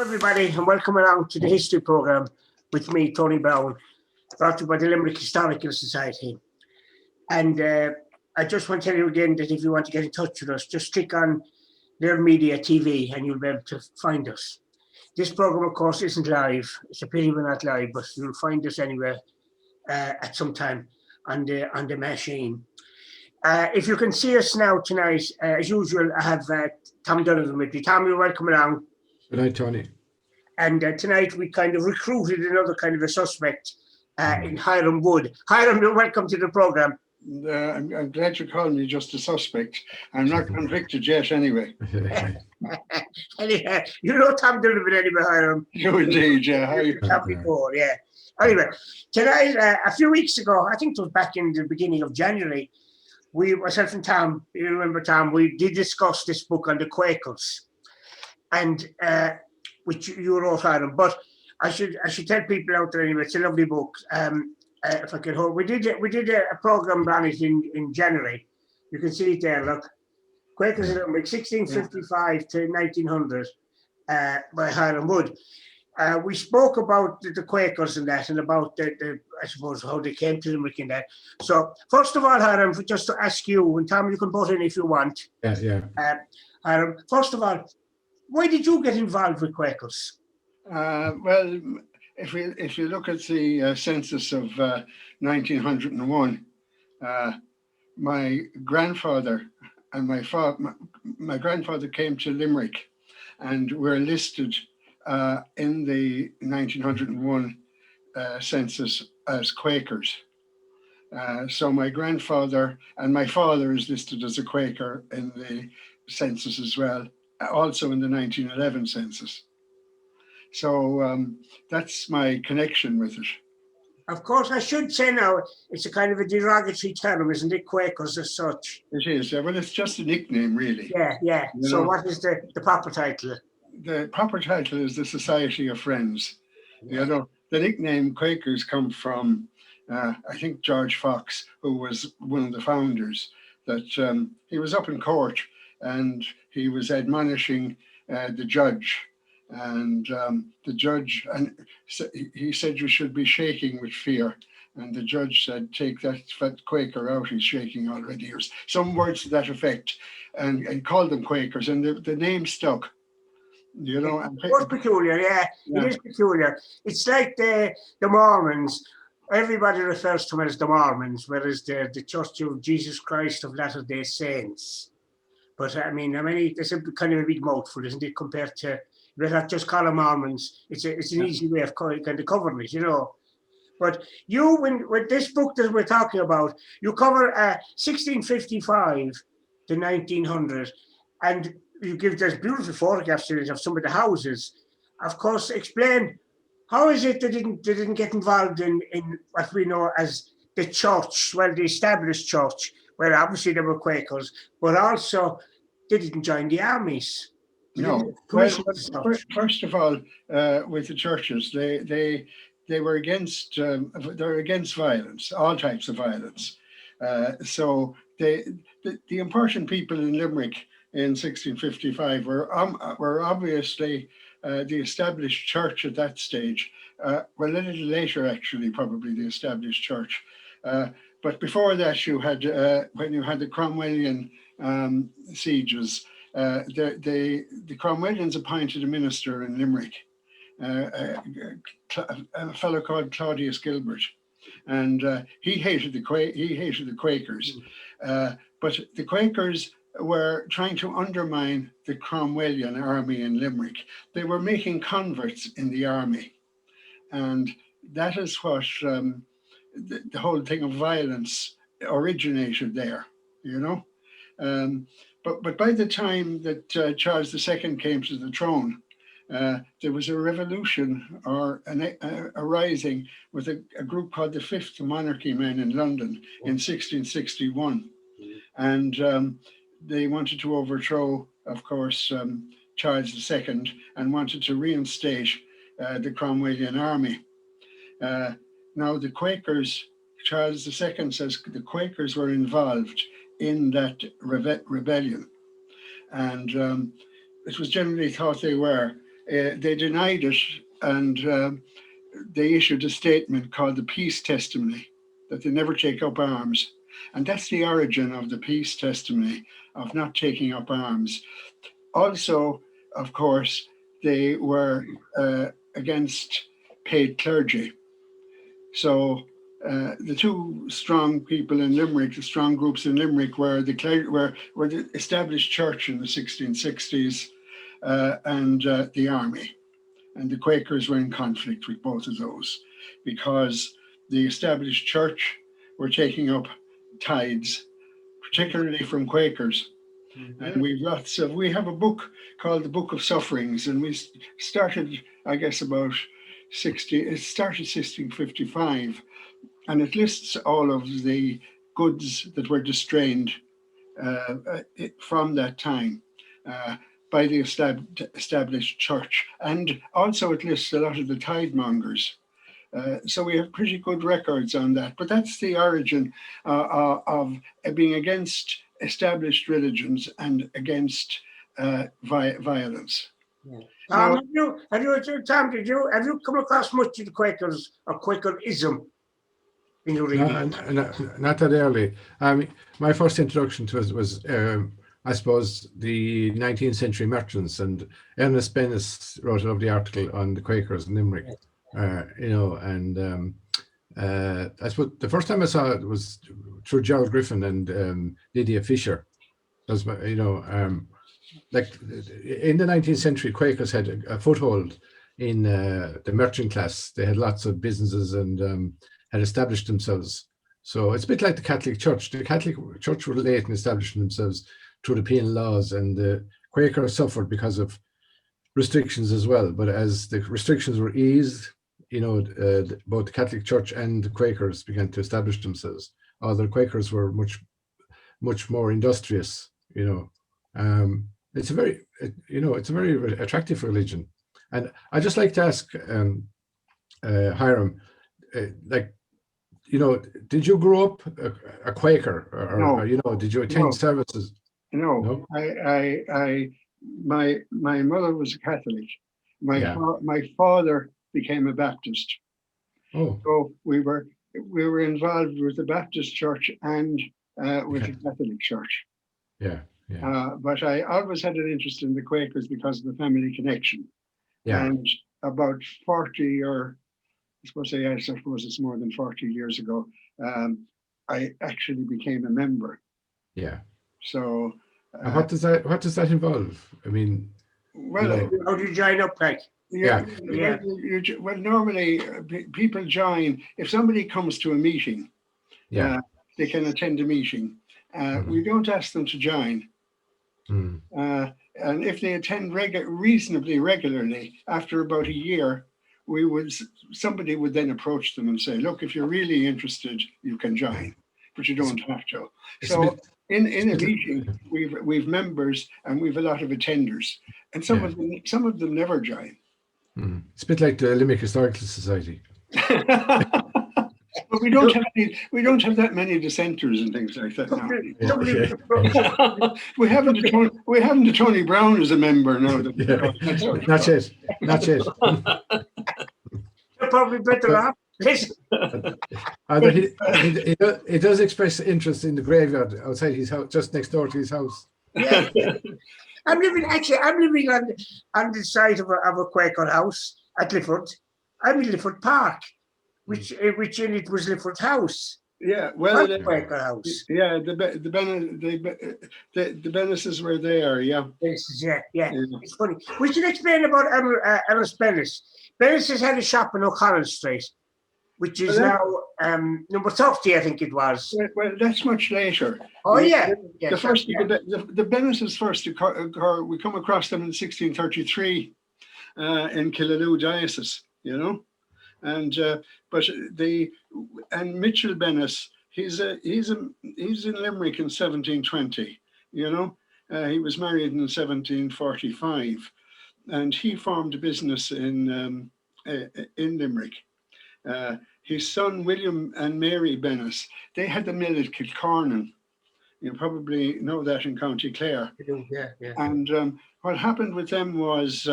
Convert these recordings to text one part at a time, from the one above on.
everybody, and welcome along to the history program with me, Tony Browne, brought to you by the Limerick Historical Society. And I just want to tell you again that if you want to get in touch with us, just click on their media TV and you'll be able to find us. This program, of course, isn't live. It's a pity we're not live, but you'll find us anywhere at some time on the machine. If you can see us now tonight, as usual, I have Tom Donovan with me. Tom, you're welcome along. Good night, Tony. And tonight we kind of recruited another kind of a suspect in Hiram Wood. Hiram, you're welcome to the program. I'm glad you called me just a suspect. I'm not convicted yet anyway. Anyway, you know Tom Donovan anyway, Hiram. You indeed, yeah. How you? Tom before, yeah. Anyway, tonight, a few weeks ago, I think it was back in the beginning of January, myself and Tom, you remember Tom, we did discuss this book on the Quakers, and which you wrote, Hiram. But I should tell people out there anyway, it's a lovely book. If I could hold, we did a program on it in January. You can see it there. Look, Quakers in Limerick, 1655 to 1900, by Hiram Wood. We spoke about the Quakers and that, and about the I suppose how they came to Limerick and that. So first of all, Hiram, just to ask you, and Tom, you can butt in if you want. Yeah. Hiram, first of all, why did you get involved with Quakers? Well, if you look at the census of 1901, my grandfather and my grandfather came to Limerick, and were listed in the 1901 census as Quakers. So my grandfather and my father is listed as a Quaker in the census as well, also in the 1911 census. So that's my connection with it. Of course, I should say now, it's a kind of a derogatory term, isn't it, Quakers as such? It is, yeah. Well, it's just a nickname, really. Yeah. So what is the proper title? The proper title is the Society of Friends. You know, the nickname Quakers come from, I think, George Fox, who was one of the founders, that he was up in court and he was admonishing the judge. And the judge, and he said you should be shaking with fear. And the judge said, take that Quaker out, he's shaking already. Or some words to that effect, and called them Quakers. And the name stuck. You know, it's peculiar, yeah. It is peculiar. It's like the Mormons. Everybody refers to them as the Mormons, whereas the Church of Jesus Christ of Latter-day Saints. But I mean, it's a kind of a big mouthful, isn't it, compared to, you not just call them Mormons. It's an easy way of kind of covering it, you know. But you, with this book that we're talking about, you cover 1655 to 1900, and you give this beautiful photographs of some of the houses. Of course, explain how is it they didn't get involved in what we know as the church, well, the established church, where obviously they were Quakers, but also they didn't join the armies. No. Well, first of all, with the churches, they were against they're against violence, all types of violence. So the important people in Limerick in 1655 were obviously the established church at that stage. Well, a little later, actually, probably the established church. But before that, you had when you had the Cromwellian sieges. The Cromwellians appointed a minister in Limerick, a fellow called Claudius Gilbert, and he hated the Quakers, but the Quakers were trying to undermine the Cromwellian army in Limerick. They were making converts in the army, and that is what the whole thing of violence originated there, you know. But by the time that Charles II came to the throne, there was a revolution or a rising with a group called the Fifth Monarchy Men in London in 1661. And they wanted to overthrow, of course, Charles II, and wanted to reinstate the Cromwellian army. Now the Quakers, Charles II says the Quakers were involved in that rebellion, and it was generally thought they were. they denied it, and they issued a statement called the Peace Testimony, that they never take up arms. And that's the origin of the Peace Testimony, of not taking up arms. Also, of course, they were against paid clergy. So the two strong people in Limerick, the strong groups in Limerick, were the established church in the 1660s and the army. And the Quakers were in conflict with both of those, because the established church were taking up tithes, particularly from Quakers. Mm-hmm. And we have a book called the Book of Sufferings, and we started, I guess, about 1655, and it lists all of the goods that were distrained from that time by the established church, and also it lists a lot of the tithemongers. So we have pretty good records on that. But that's the origin of being against established religions and against violence. Yeah. Tom, have you come across much of the Quakers or Quakerism in your reading? Not that early. My first introduction to it was I suppose, the 19th century merchants, and Ernest Bennis wrote a lovely article on the Quakers in Limerick. I suppose the first time I saw it was through Gerald Griffin and Lydia Fisher. Like in the 19th century, Quakers had a foothold in the merchant class. They had lots of businesses and had established themselves. So it's a bit like the Catholic Church. The Catholic Church were late in establishing themselves through the penal laws, and the Quakers suffered because of restrictions as well. But as the restrictions were eased, both the Catholic Church and the Quakers began to establish themselves. Although the Quakers were much more industrious. It's a very attractive religion. And I just like to ask Hiram, did you grow up a Quaker, or did you attend services? No, my mother was a Catholic. My father became a Baptist. Oh. So we were involved with the Baptist church and with the Catholic church. Yeah. But I always had an interest in the Quakers because of the family connection. Yeah. And about 40 or I suppose it's more than 40 years ago, I actually became a member. Yeah. So. And what does that involve? I mean, how do you join up, like? Yeah. Well, normally people join if somebody comes to a meeting. Yeah. They can attend a meeting. We don't ask them to join. Mm. And if they attend reasonably regularly, after about a year, somebody would then approach them and say, "Look, if you're really interested, you can join, but you don't have to." So in a meeting, we've members and we've a lot of attenders, and some of them never join. Mm. It's a bit like the Limerick Historical Society. But we don't have that many dissenters and things like that now. We haven't a Tony Browne as a member now. Not yet. You're probably better off. He does express interest in the graveyard outside his house, just next door to his house. Yeah. I'm living on the site of a Quaker house at Lifford. I'm in Lifford Park, which in it was Lifford House. Yeah, well, the Quaker house. Yeah, the Bennises were there. Yeah. Yeah. It's funny. We should explain about Ellis Bennis. Bennis has had a shop in O'Connell Street, which is now number 30, I think it was. Well, that's much later. Oh, yeah. The Bennises first occur, we come across them in 1633 in Killaloe Diocese, and Mitchell Bennis, he's in Limerick in 1720, he was married in 1745, and he formed a business in Limerick. His son William and Mary Bennis, they had the mill at Kilcornan, You probably know that in County Clare. Yeah, yeah. And what happened with them was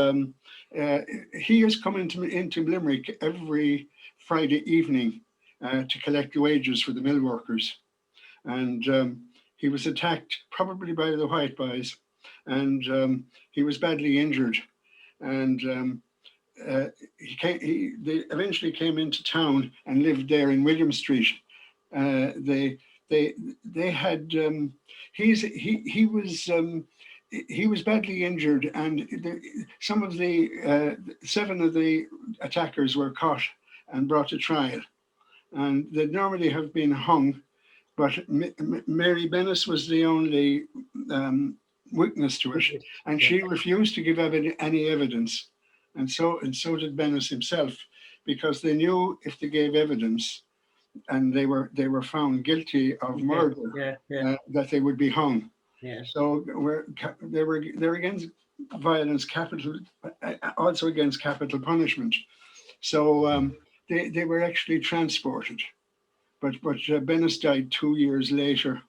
he has come into Limerick every Friday evening to collect the wages for the mill workers. And he was attacked probably by the white boys, and he was badly injured. And they eventually came into town and lived there in William Street. They had he was badly injured, and some of the 7 of the attackers were caught and brought to trial, and they'd normally have been hung, but Mary Bennis was the only witness to it, and she refused to give any evidence, and so did Bennis himself, because they knew if they gave evidence and they were found guilty of murder, that they would be hung. Yeah. So they're against violence, also against capital punishment. So they were actually transported, but Bennis died 2 years later.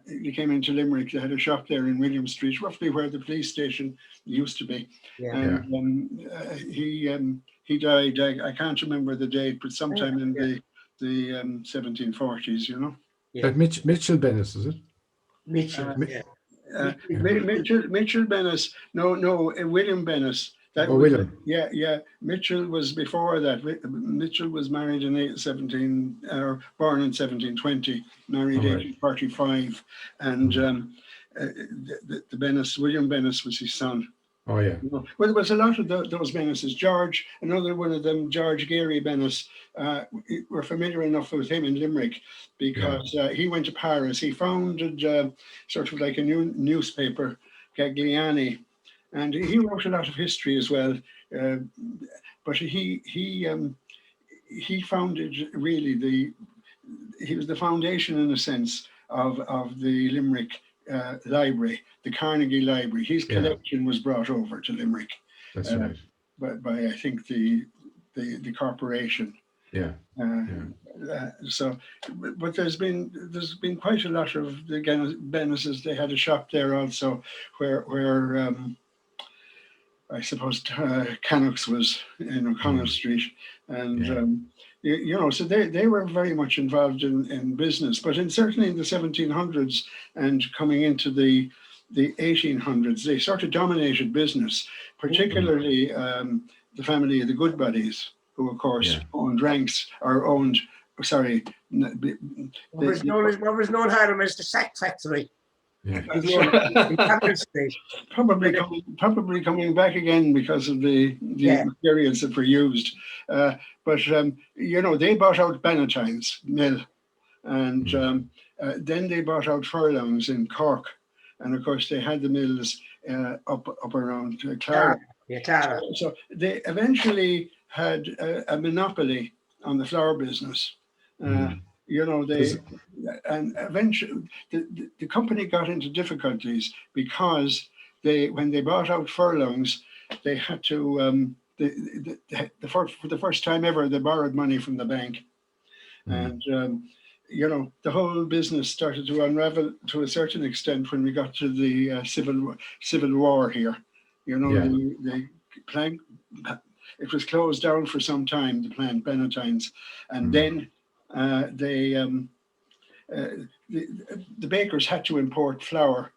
He came into Limerick. They had a shop there in William Street, roughly where the police station used to be. Yeah. And he died. I can't remember the date, but sometime in the 1740s. You know. Yeah. Like Mitchell Bennis, is it? Mitchell. Mitchell Bennis. No, William Bennis. William. Yeah. Mitchell was before that. Mitchell was married in born in 1720, married 1845, and William Bennis was his son. Oh yeah. Well, there was a lot of those Bennises. Another one of them, George Geary Bennis. We're familiar enough with him in Limerick because he went to Paris. He founded sort of like a new newspaper, Gagliani. And he wrote a lot of history as well, but he founded really he was the foundation in a sense of the Limerick Library, the Carnegie Library. His collection was brought over to Limerick. That's right. By I think the corporation. Yeah. So, but there's been quite a lot of the Bennises. They had a shop there also, where I suppose Canucks was in O'Connell Street, and so they were very much involved in business. But certainly in the 1700s and coming into the 1800s, they sort of dominated business, particularly the family of the Goodbodies, who of course owned ranks or owned. Sorry, what was known Hiram as the Sack Factory. Yeah. Probably coming back again because of the materials that were used. But they bought out Bannatyne's mill, and then they bought out Furlongs in Cork, and of course they had the mills up around Clara. Clara. So they eventually had a monopoly on the flour business. And eventually the company got into difficulties because when they bought out Furlongs, they had to for the first time ever they borrowed money from the bank, and the whole business started to unravel to a certain extent when we got to the civil war here. The plant, it was closed down for some time, the plant Bannatyne's, and then the bakers had to import flour,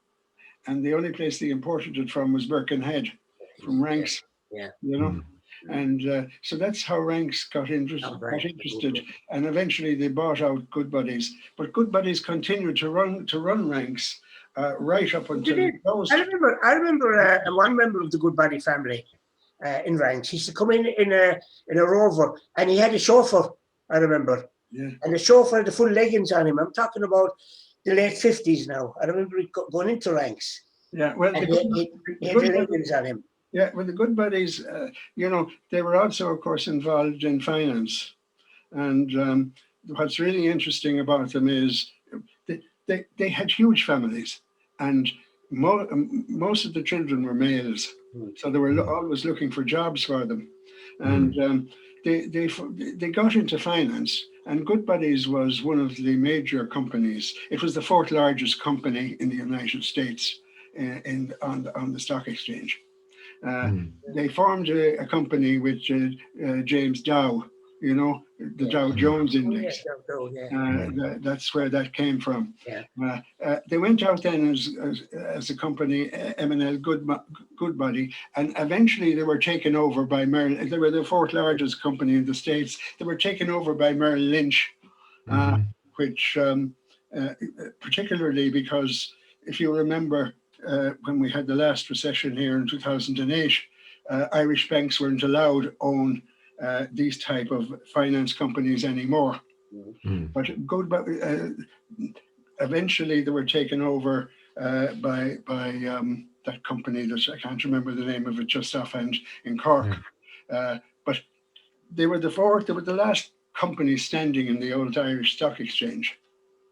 and the only place they imported it from was Birkenhead, from Ranks. And so that's how Ranks got interested, and eventually they bought out Goodbodies. But Goodbodies continued to run Ranks right up until it closed. I remember one member of the Goodbody family in Ranks. He used to come in a Rover, and he had a chauffeur. I remember. Yeah. And the chauffeur had the full leggings on him. I'm talking about the late 50s now. I remember going into Ranks. Yeah, well, he had the leggings on him. Yeah, well, the Goodbodies, they were also, of course, involved in finance. And what's really interesting about them is they had huge families, and most of the children were males. So they were always looking for jobs for them. And they got into finance, And Good Buddies was one of the major companies. It was the fourth largest company in the United States on the stock exchange. They formed a company with James Dow, you know, the Dow Jones Index. That's where that came from. They went out then as a company, M&L Goodbody, and eventually they were taken over by Merrill. They were the fourth largest company in the States. They were taken over by Merrill Lynch, which particularly because if you remember when we had the last recession here in 2008, Irish banks weren't allowed to own these type of finance companies anymore. But eventually they were taken over by that company that I can't remember the name of it just offhand in Cork. But they were the last company standing in the old Irish Stock Exchange.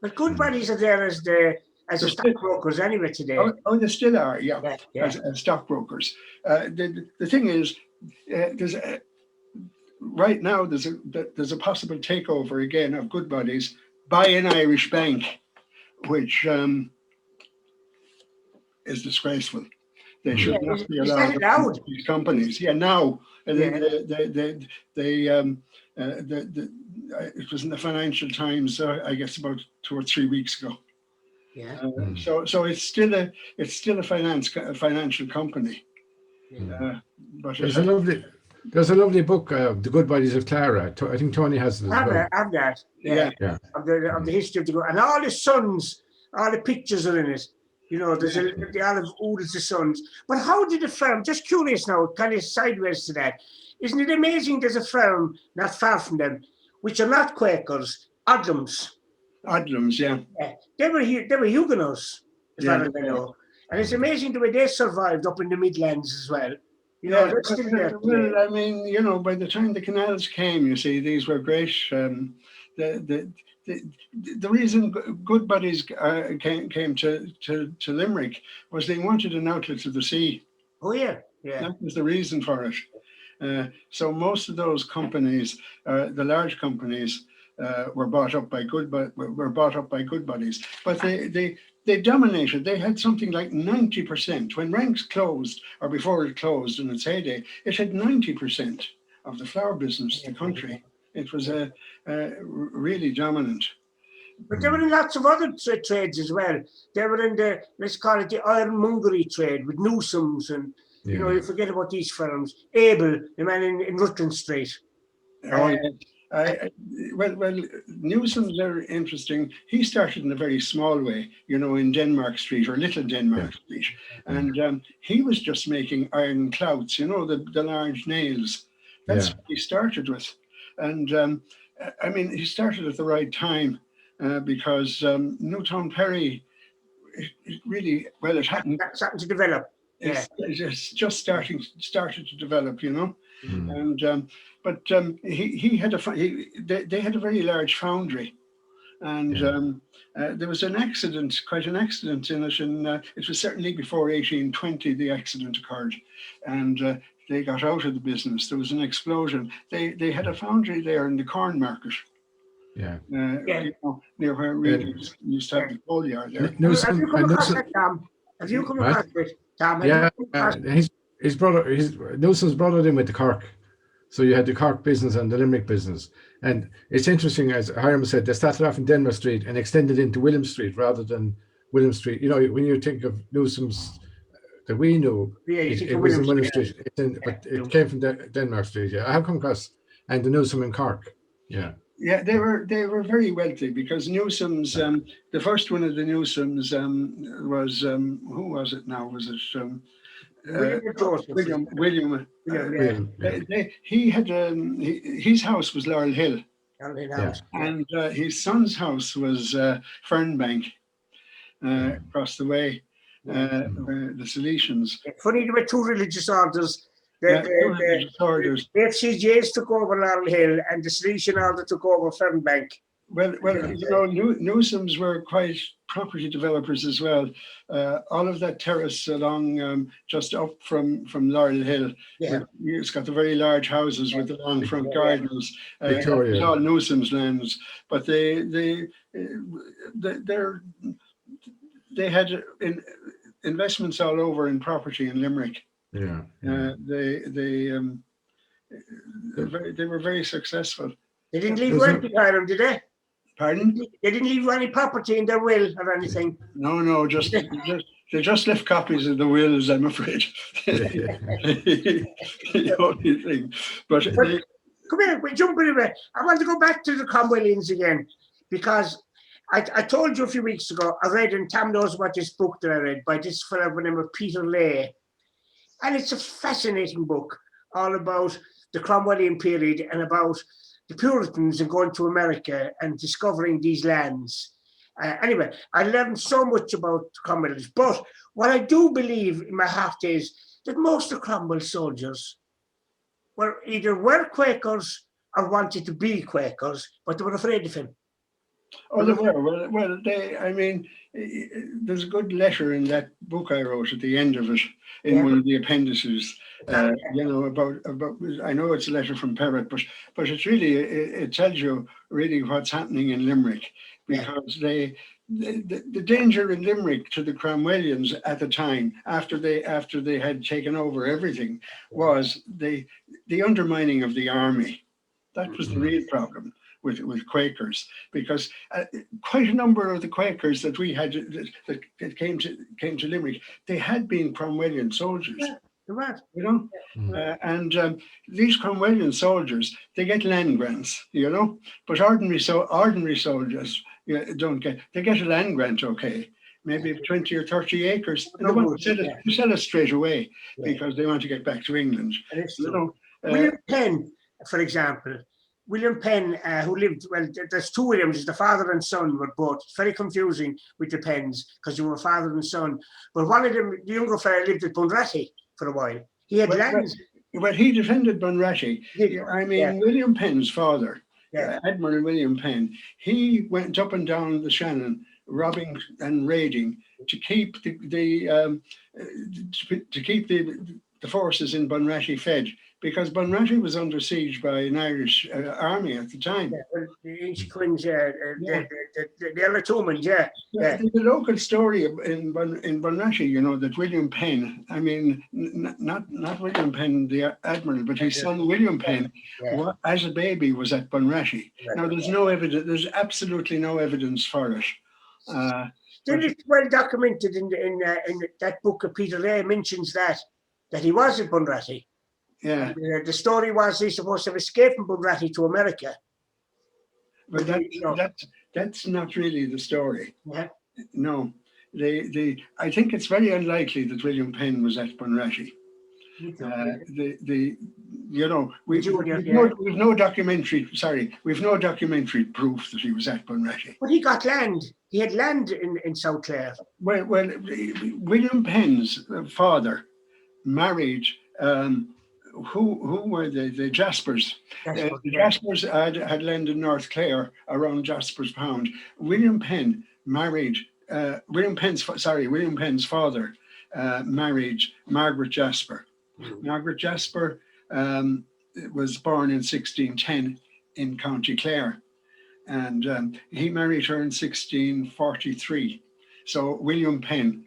But Good Buddies are there as the stockbrokers anyway today. Oh, they still are, as stockbrokers. The thing is, right now there's a possible takeover again of Good Buddies by an Irish bank, which is disgraceful. They should not be allowed these companies. Now it was in the Financial Times, I guess about 2 or 3 weeks ago. So it's still a financial company. But there's a lovely book, The Good Buddies of Clara. I think Tony has it as well. I've that. Of the history of the and all the sons, all the pictures are in it. You know, there's the Olive Oodles of sons. But how did the firm? Just curious now, kind of sideways to that. Isn't it amazing? There's a firm not far from them, which are not Quakers, Odlums. Odlums, They were Huguenots, as far as I know. And it's amazing the way they survived up in the Midlands as well. You know, well, I mean, you know, by the time the canals came, you see, these were great. The reason Good Buddies came to Limerick was they wanted an outlet to the sea. Oh yeah. That was the reason for it. So most of those companies, the large companies, were bought up by Good Buddies, but they dominated. They had something like 90%. When Ranks closed, or before it closed in its heyday, it had 90% of the flour business in the country. It was really dominant. But there were in lots of other trades as well. They were in the, let's call it the ironmongery trade with Newsom's, and you know, you forget about these firms. Abel, the man in Rutland Street. Well, Newsom's are interesting. He started in a very small way, you know, in Denmark Street or Little Denmark Street, and he was just making iron clouts, you know, the large nails. That's what he started with, and I mean, he started at the right time because Newtown Perry, it really, well, it hadn't. That's starting to develop. It's just started to develop, you know, and but he had they had a very large foundry, and there was quite an accident in it, and it was certainly before 1820 the accident occurred, and they got out of the business. There was an explosion. They had a foundry there in the corn market. You know, near where we used to have the coal yard there. Have you come across that, Tom? Have you come across it, Tom? His brother, Nelson's brother in with the Cork. So you had the Cork business and the Limerick business. And it's interesting, as Hiram said, they started off in Denmark Street and extended into William Street rather than William Street. You know, when you think of Newsom's that we knew, it was in William Street. But it came from Denmark Street. I have come across, and the Newsom in Cork. Yeah, they were very wealthy because Newsom's, the first one of the Newsoms was, who was it now? Was it William? He had his house was Laurel Hill, and his son's house was Fernbank, across the way, the Salesians. Funny, there were two religious orders. The FCJs took over Laurel Hill, and the Salesian order took over Fernbank. Well, Newsomes were quite property developers as well. All of that terrace along just up from Laurel Hill, it's got the very large houses with the long front gardens. Victoria. It's all Newsomes lands, but they had investments all over in property in Limerick. Yeah. They were very successful. They didn't leave anything behind them, did they? Pardon? They didn't leave any property in their will or anything. No, they just left copies of the wills, I'm afraid. The only thing. But come here, we jump in a bit. I want to go back to the Cromwellians again, because I told you a few weeks ago, I read, and Tom knows about this book that I read by this fellow by the name of Peter Lay. And it's a fascinating book, all about the Cromwellian period and about the Puritans and going to America and discovering these lands. Anyway, I learned so much about Cromwell's, but what I do believe in my heart is that most of Cromwell's soldiers were Quakers or wanted to be Quakers, but they were afraid of him. Oh, they were. Well, there's a good letter in that book I wrote at the end of it, in one of the appendices. About. I know it's a letter from Perrott, but it's really it tells you really what's happening in Limerick, because the danger in Limerick to the Cromwellians at the time, after they had taken over everything, was the undermining of the army. That was the real problem with Quakers, because quite a number of the Quakers that we had that came to Limerick, they had been Cromwellian soldiers. Right. You know, and these Cromwellian soldiers, they get land grants, you know, but ordinary soldiers don't get. They get a land grant, okay, maybe 20 or 30 acres, and they want to sell it straight away because they want to get back to England. You know, William Penn, for example. William Penn, who lived, well, there's two Williams, the father and son were both. It's very confusing with the Penns because they were father and son. But one of them, the younger fellow, lived at Bunratty for a while. He had lands. But he defended Bunratty. I mean, William Penn's father, Admiral William Penn, he went up and down the Shannon, robbing and raiding to keep the forces in Bunratty fed, because Bunratty was under siege by an Irish army at the time. The Inchiquins, the Elatomans, There's a local story in Bunratty, you know, that William Penn, I mean, not William Penn, the Admiral, but his son William Penn, as a baby, was at Bunratty. Now, there's no evidence, there's absolutely no evidence for it. Then it's well documented in that book of Peter Lay mentions that he was at Bunratty. Yeah. The story was he's supposed to have escaped from Bunratty to America. But that's not really the story. Yeah. No. I think it's very unlikely that William Penn was at Bunratty. We've no documentary proof that he was at Bunratty. But he got land. He had land in South Clare. Well, William Penn's father married who were they? The Jaspers. The Jaspers had land in North Clare around Jasper's Pound. William Penn married William Penn's father married Margaret Jasper. Margaret Jasper was born in 1610 in County Clare, and he married her in 1643. So William Penn,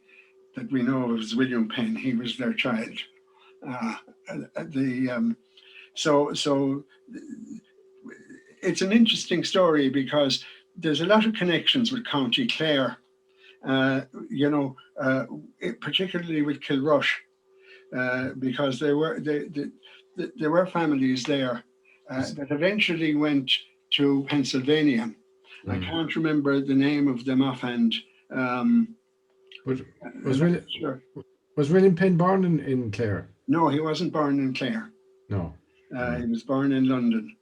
that we know of as William Penn, he was their child. So it's an interesting story because there's a lot of connections with County Clare, particularly with Kilrush, because there were families there that eventually went to Pennsylvania. I can't remember the name of them offhand. Was William Penn born in Clare? No, he wasn't born in Clare. No. He was born in London.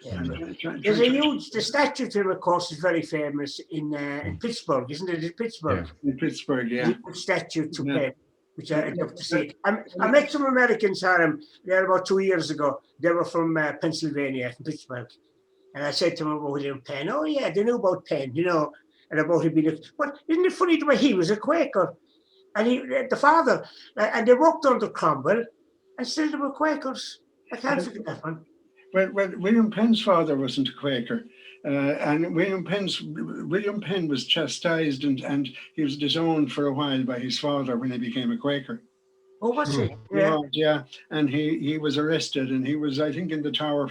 Yeah. There's the statue to him, of course, is very famous in Pittsburgh, isn't it? In Pittsburgh. Yeah. In Pittsburgh, yeah. Statue to Penn, which I'd love to see. I met some Americans, Hiram, there about 2 years ago. They were from Pennsylvania, from Pittsburgh. And I said to him about William Penn. Oh yeah, they knew about Penn, you know, and about him being. But isn't it funny the way he was a Quaker, and the father, and they worked under Cromwell, and still they were Quakers. I can't forget that one. Well, William Penn's father wasn't a Quaker, and William Penn was chastised and he was disowned for a while by his father when he became a Quaker. Oh, what's it? Yeah. Yeah, and he was arrested, and he was, I think, in the Tower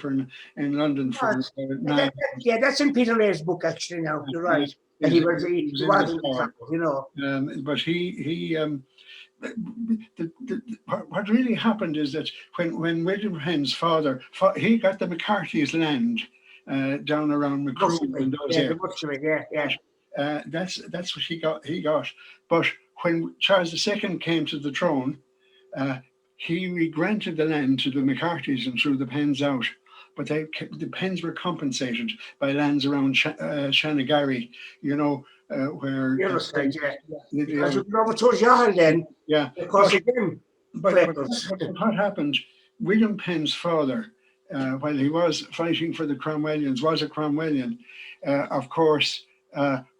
in London for 9. Yeah, that's in Peter Lay's book actually. Now you're right. And he was in the Tower, you know. But what really happened is that when William Penn's father, he got the McCarthy's land down around Macroom in those areas. That's what he got. But when Charles II came to the throne, he regranted the land to the McCarthys and threw the Penns out. But the Penns were compensated by lands around Shanagarry, you know, where... Because Robert told you then. Yeah. Because again, but what happened, William Penn's father, while he was fighting for the Cromwellians, was a Cromwellian. Of course,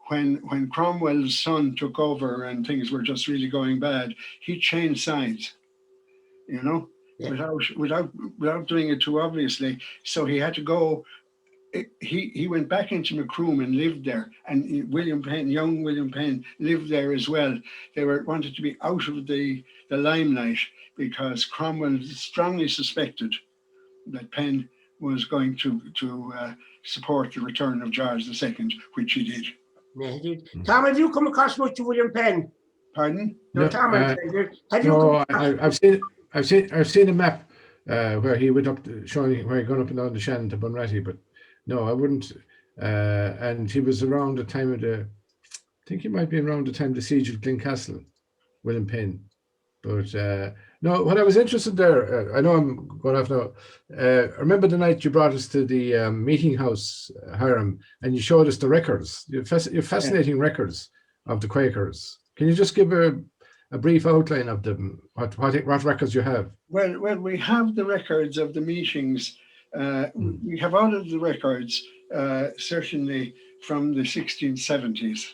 when Cromwell's son took over and things were just really going bad, he changed sides, you know, without doing it too obviously. So he had to go. He went back into Macroom and lived there, and young William Penn lived there as well. They wanted to be out of the limelight because Cromwell strongly suspected that Penn was going to support the return of George II, which he did. Yeah, he did. Tom, have you come across much of William Penn? Pardon? No, Tom, have you? No, I've seen a map where he went up, showing where he gone up and down the Shannon to Bunratty, but no, I wouldn't. And he was around the time of I think he might be around the time of the siege of Glencastle, William Penn. But no, what I was interested there, I know I'm going off now. I remember the night you brought us to the meeting house, Hiram, and you showed us the records. Your fascinating records of the Quakers. Can you just give a brief outline of them? What records you have? Well, we have the records of the meetings. We have all of the records, certainly from the 1670s.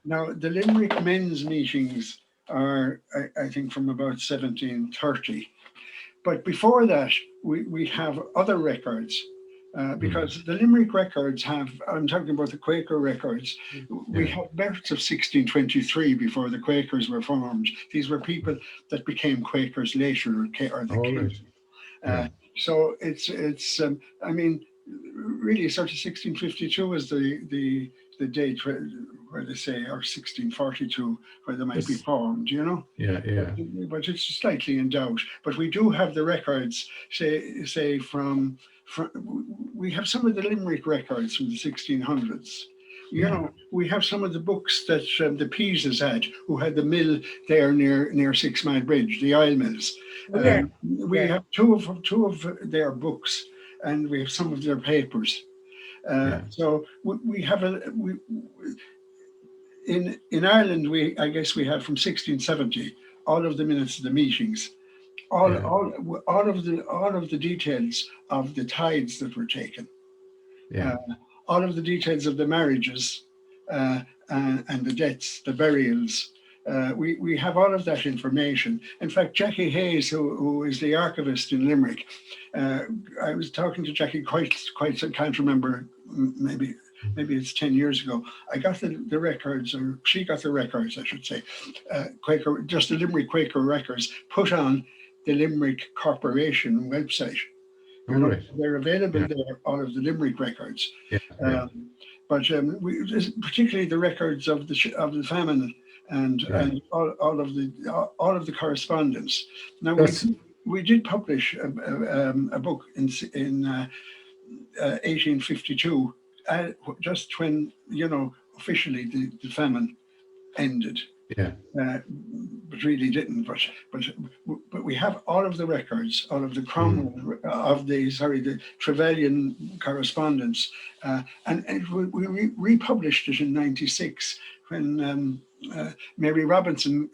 Now, the Limerick men's meetings are, I think, from about 1730. But before that, we have other records, because the Limerick records I'm talking about the Quaker records, we have births of 1623 before the Quakers were formed. These were people that became Quakers later, or the kings. So it's I mean, really sort of 1652 is the date where they say, or 1642, where they might be formed, you know? But it's slightly in doubt. But we do have the records, say from we have some of the Limerick records from the 1600s. You know, we have some of the books that the Peases had, who had the mill there near Six Mile Bridge, the oil mills. We have two of their books, and we have some of their papers. So we have in Ireland, I guess we have from 1670 all of the minutes of the meetings, all of the details of the tithes that were taken. All of the details of the marriages and the deaths, the burials. We have all of that information. In fact, Jackie Hayes, who is the archivist in Limerick, I was talking to Jackie quite. I can't remember. Maybe it's 10 years ago. I got the records, or she got the records, I should say. Quaker, just the Limerick Quaker records, put on the Limerick Corporation website. They're available there, all of the Limerick records. But particularly the records of the famine and all of the correspondence. Now we did publish a book in 1852, just when officially the famine ended. But really didn't. But we have all of the records, all of the Cromwell the Trevelyan correspondence, and we republished it in '96 when Mary Robinson,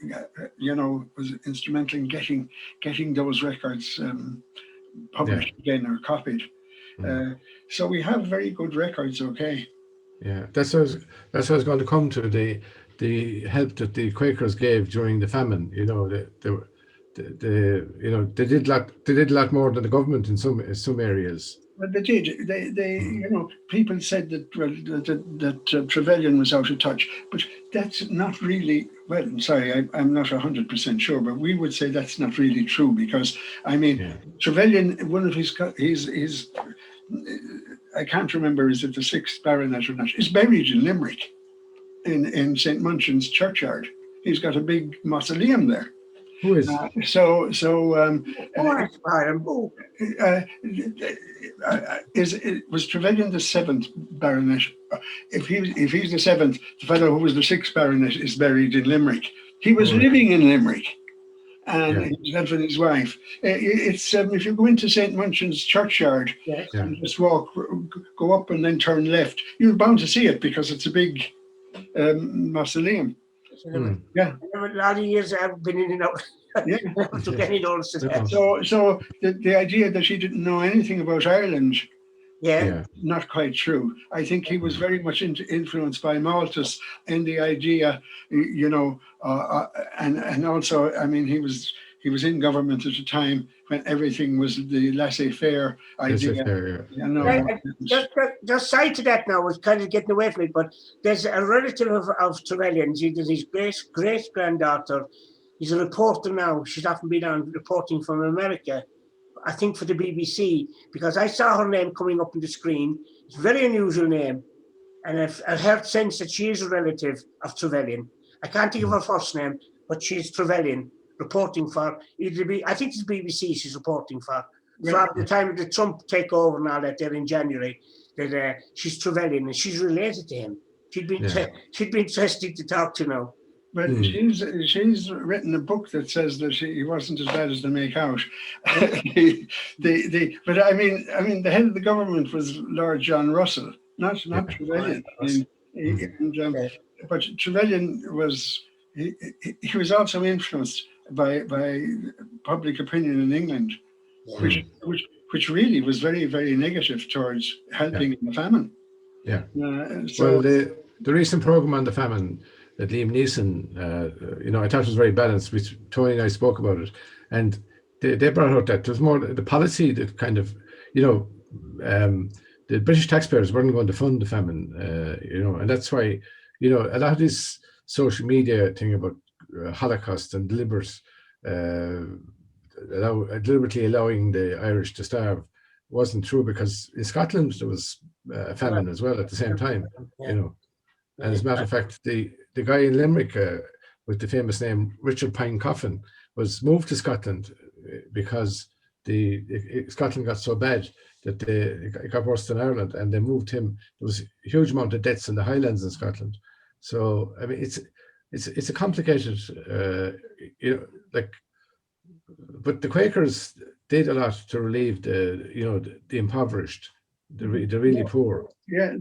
was instrumental in getting those records published again or copied. So we have very good records, okay. Yeah, that's what I was going to come to, the help that the Quakers gave during the famine. You know, they did a lot more than the government in some areas. Well, they did. They you know, people said that Trevelyan was out of touch, but that's not really. Well, I'm sorry, I'm not 100% sure, but we would say that's not really true, because I mean, Trevelyan, one of his I can't remember, is it the 6th baronet or not, is buried in Limerick, in St. Munchin's churchyard. He's got a big mausoleum there. Who is? Was Trevelyan the 7th baronet? If he's the 7th, the fellow who was the 6th baronet is buried in Limerick. He was living in Limerick, and he lived with his wife. It's if you go into St. Munchin's churchyard and just go up and then turn left, you're bound to see it, because it's a big mausoleum. Yeah, a lot of years I've been in and out. Yeah. So the idea that she didn't know anything about Ireland, not quite true. I think he was very much influenced by Malthus in the idea, you know, and also, I mean, he was in government at a time when everything was the laissez-faire idea. You know. Just side to that now, was kind of getting away from it, but there's a relative of Trevelyan's, his great granddaughter. He's a reporter now. She's often been on reporting from America, I think for the BBC, because I saw her name coming up on the screen. It's a very unusual name. And I've heard since that she is a relative of Trevelyan. I can't think of her first name, but she's Trevelyan, reporting for I think it's BBC she's reporting for. From the time of the Trump takeover and all that there in January, that she's Trevelyan and she's related to him. She'd be interesting to talk to now. But she's written a book that says that he wasn't as bad as they make out. But I mean, the head of the government was Lord John Russell, not Trevelyan. But Trevelyan was he was also influenced by public opinion in England, which really was very, very negative towards helping in the famine. Yeah. Well, the recent program on the famine that Liam Neeson, you know, I thought was very balanced. Tony and I spoke about it, and they brought out that there's more the policy that kind of, you know, the British taxpayers weren't going to fund the famine, you know, and that's why, you know, a lot of this social media thing about Holocaust and deliberately allowing the Irish to starve wasn't true, because in Scotland there was a famine as well at the same time, you know. And as a matter of fact, the guy in Limerick with the famous name Richard Pine Coffin was moved to Scotland because Scotland got so bad that it got worse than Ireland, and they moved him. There was a huge amount of deaths in the Highlands in Scotland. So I mean, it's a complicated, you know, like. But the Quakers did a lot to relieve the impoverished, the really poor. Yeah,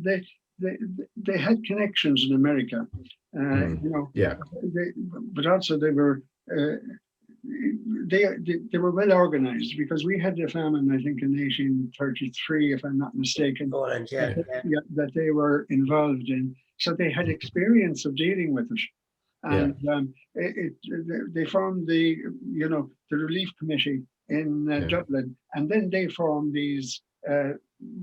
they had connections in America, you know. Yeah. But also they were well organized, because we had the famine, I think, in 1833, if I'm not mistaken. That they were involved in. So they had experience of dealing with it. And they formed the relief committee in Dublin, and then they formed these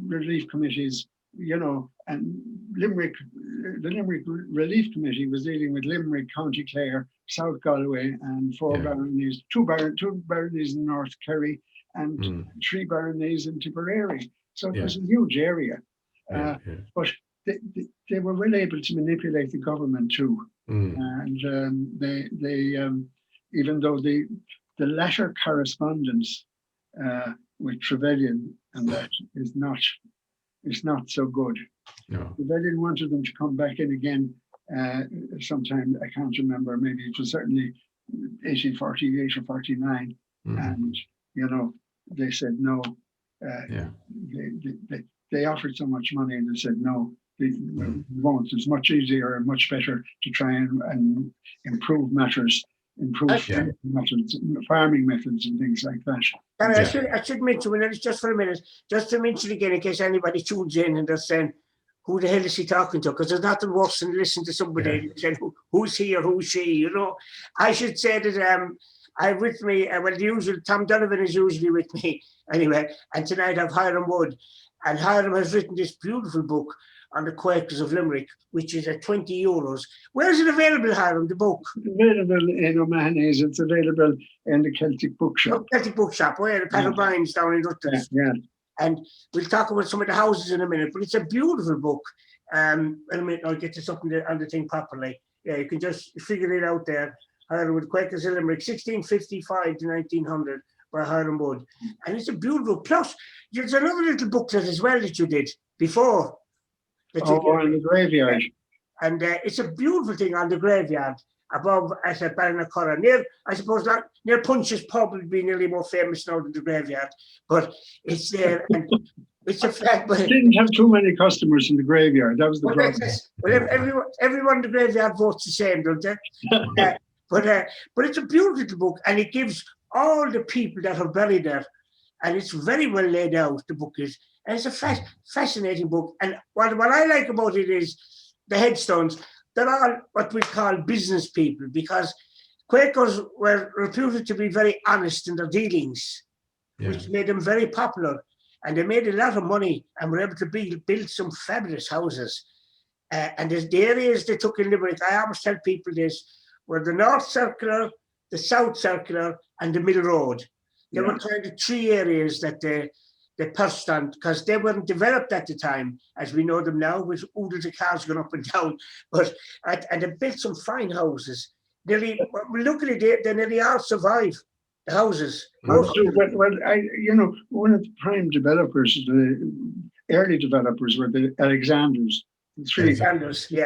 relief committees, you know, and the Limerick Relief Committee was dealing with Limerick, County Clare, South Galway, and two baronies in North Kerry, and 3 baronies in Tipperary. So it was a huge area. But they were well able to manipulate the government too. And they even though the latter correspondence with Trevelyan and that is not so good. No. Trevelyan wanted them to come back in again sometime, I can't remember, maybe it was certainly 1848 or 49. And, you know, they said no. They offered so much money and they said no. They won't. It's much easier and much better to try and improve matters improved methods, farming methods and things like that. And I should mention, well, just for a minute, just to mention again, in case anybody tunes in and they're saying, who the hell is he talking to? Because there's nothing worse than listening to somebody saying, who's he or who's she, you know? I should say that I have with me, well, the usual, Tom Donovan is usually with me anyway, and tonight I have Hiram Wood. And Hiram has written this beautiful book on the Quakers of Limerick, which is at €20. Where is it available, Hiram, the book? It's available in O'Mahony's. It's available in the Celtic Bookshop. Celtic Bookshop, the Pat O'Brien's down in Rutland. Yeah. And we'll talk about some of the houses in a minute, but it's a beautiful book. I'll get to something on the thing properly. Yeah, you can just figure it out there. Hiram Wood, Quakers of Limerick, 1655 to 1900 by Hiram Wood. And it's a beautiful, plus there's another little booklet as well that you did before. On the graveyard. And it's a beautiful thing on the graveyard above at Ballinacurra. Near, I suppose, near Punch's Pub would be nearly more famous now than the graveyard, but it's there. And it's a fact. But didn't have too many customers in the graveyard. That was the problem. Well, everyone in the graveyard votes the same, don't they? But it's a beautiful little book, and it gives all the people that are buried there, and it's very well laid out. The book is. And it's a fascinating book. And what I like about it is the headstones. They're all what we call business people, because Quakers were reputed to be very honest in their dealings, which made them very popular. And they made a lot of money and were able to build some fabulous houses. And the areas they took in Limerick, I always tell people this, were the North Circular, the South Circular, and the Middle Road. They were kind of three areas that they pursed on, because they weren't developed at the time as we know them now, with oodles of cars going up and down. And they built some fine houses. Luckily, they nearly all survive the houses. One of the prime developers, the early developers, were the Alexanders. The three brothers. They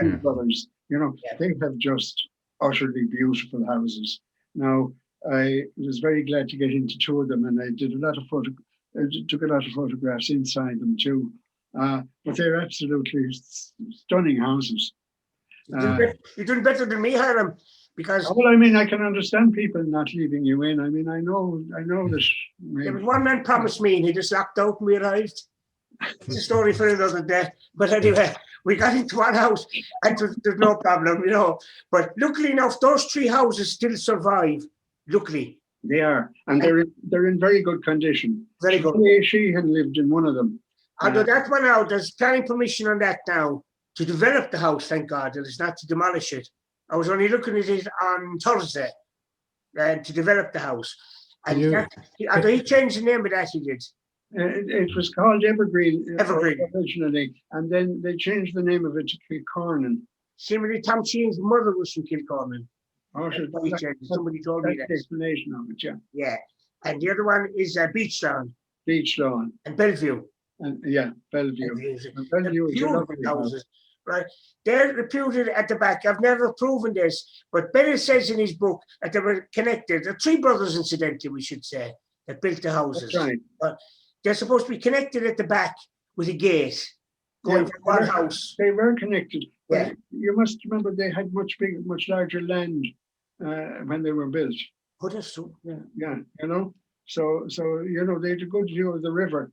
have just utterly beautiful houses. Now, I was very glad to get into two of them, and I did took a lot of photographs inside them too. But they're absolutely stunning houses. You're doing better than me, Hiram, because... Well, I mean, I can understand people not leaving you in. I mean, I know that... There was one man promised me and he just locked out when we arrived. It's a story for another day. But anyway, we got into one house and there's no problem, But luckily enough, those three houses still survive. Luckily. They are, and they're in very good condition. Very good. She had lived in one of them. Although that one out, there's planning permission on that now to develop the house, thank God. It is not to demolish it. I was only looking at it on Thursday to develop the house. And although he changed the name of that, he did. It was called Evergreen originally, and then they changed the name of it to Kilcornan. Similarly, Tom Sheen's mother was from Kilcornan. Somebody told me that. The explanation of it, yeah. And the other one is Beach Lawn. And Bellevue. Bellevue. Bellevue is lovely houses, right? They're reputed at the back. I've never proven this, but Bennett says in his book that they were connected. They're three brothers, incidentally, we should say, that built the houses. That's right. But they're supposed to be connected at the back with a gate going from one house. They were connected. Yeah. You must remember they had much larger land when they were built. Oh, that's true. Yeah. So they had a good view of the river.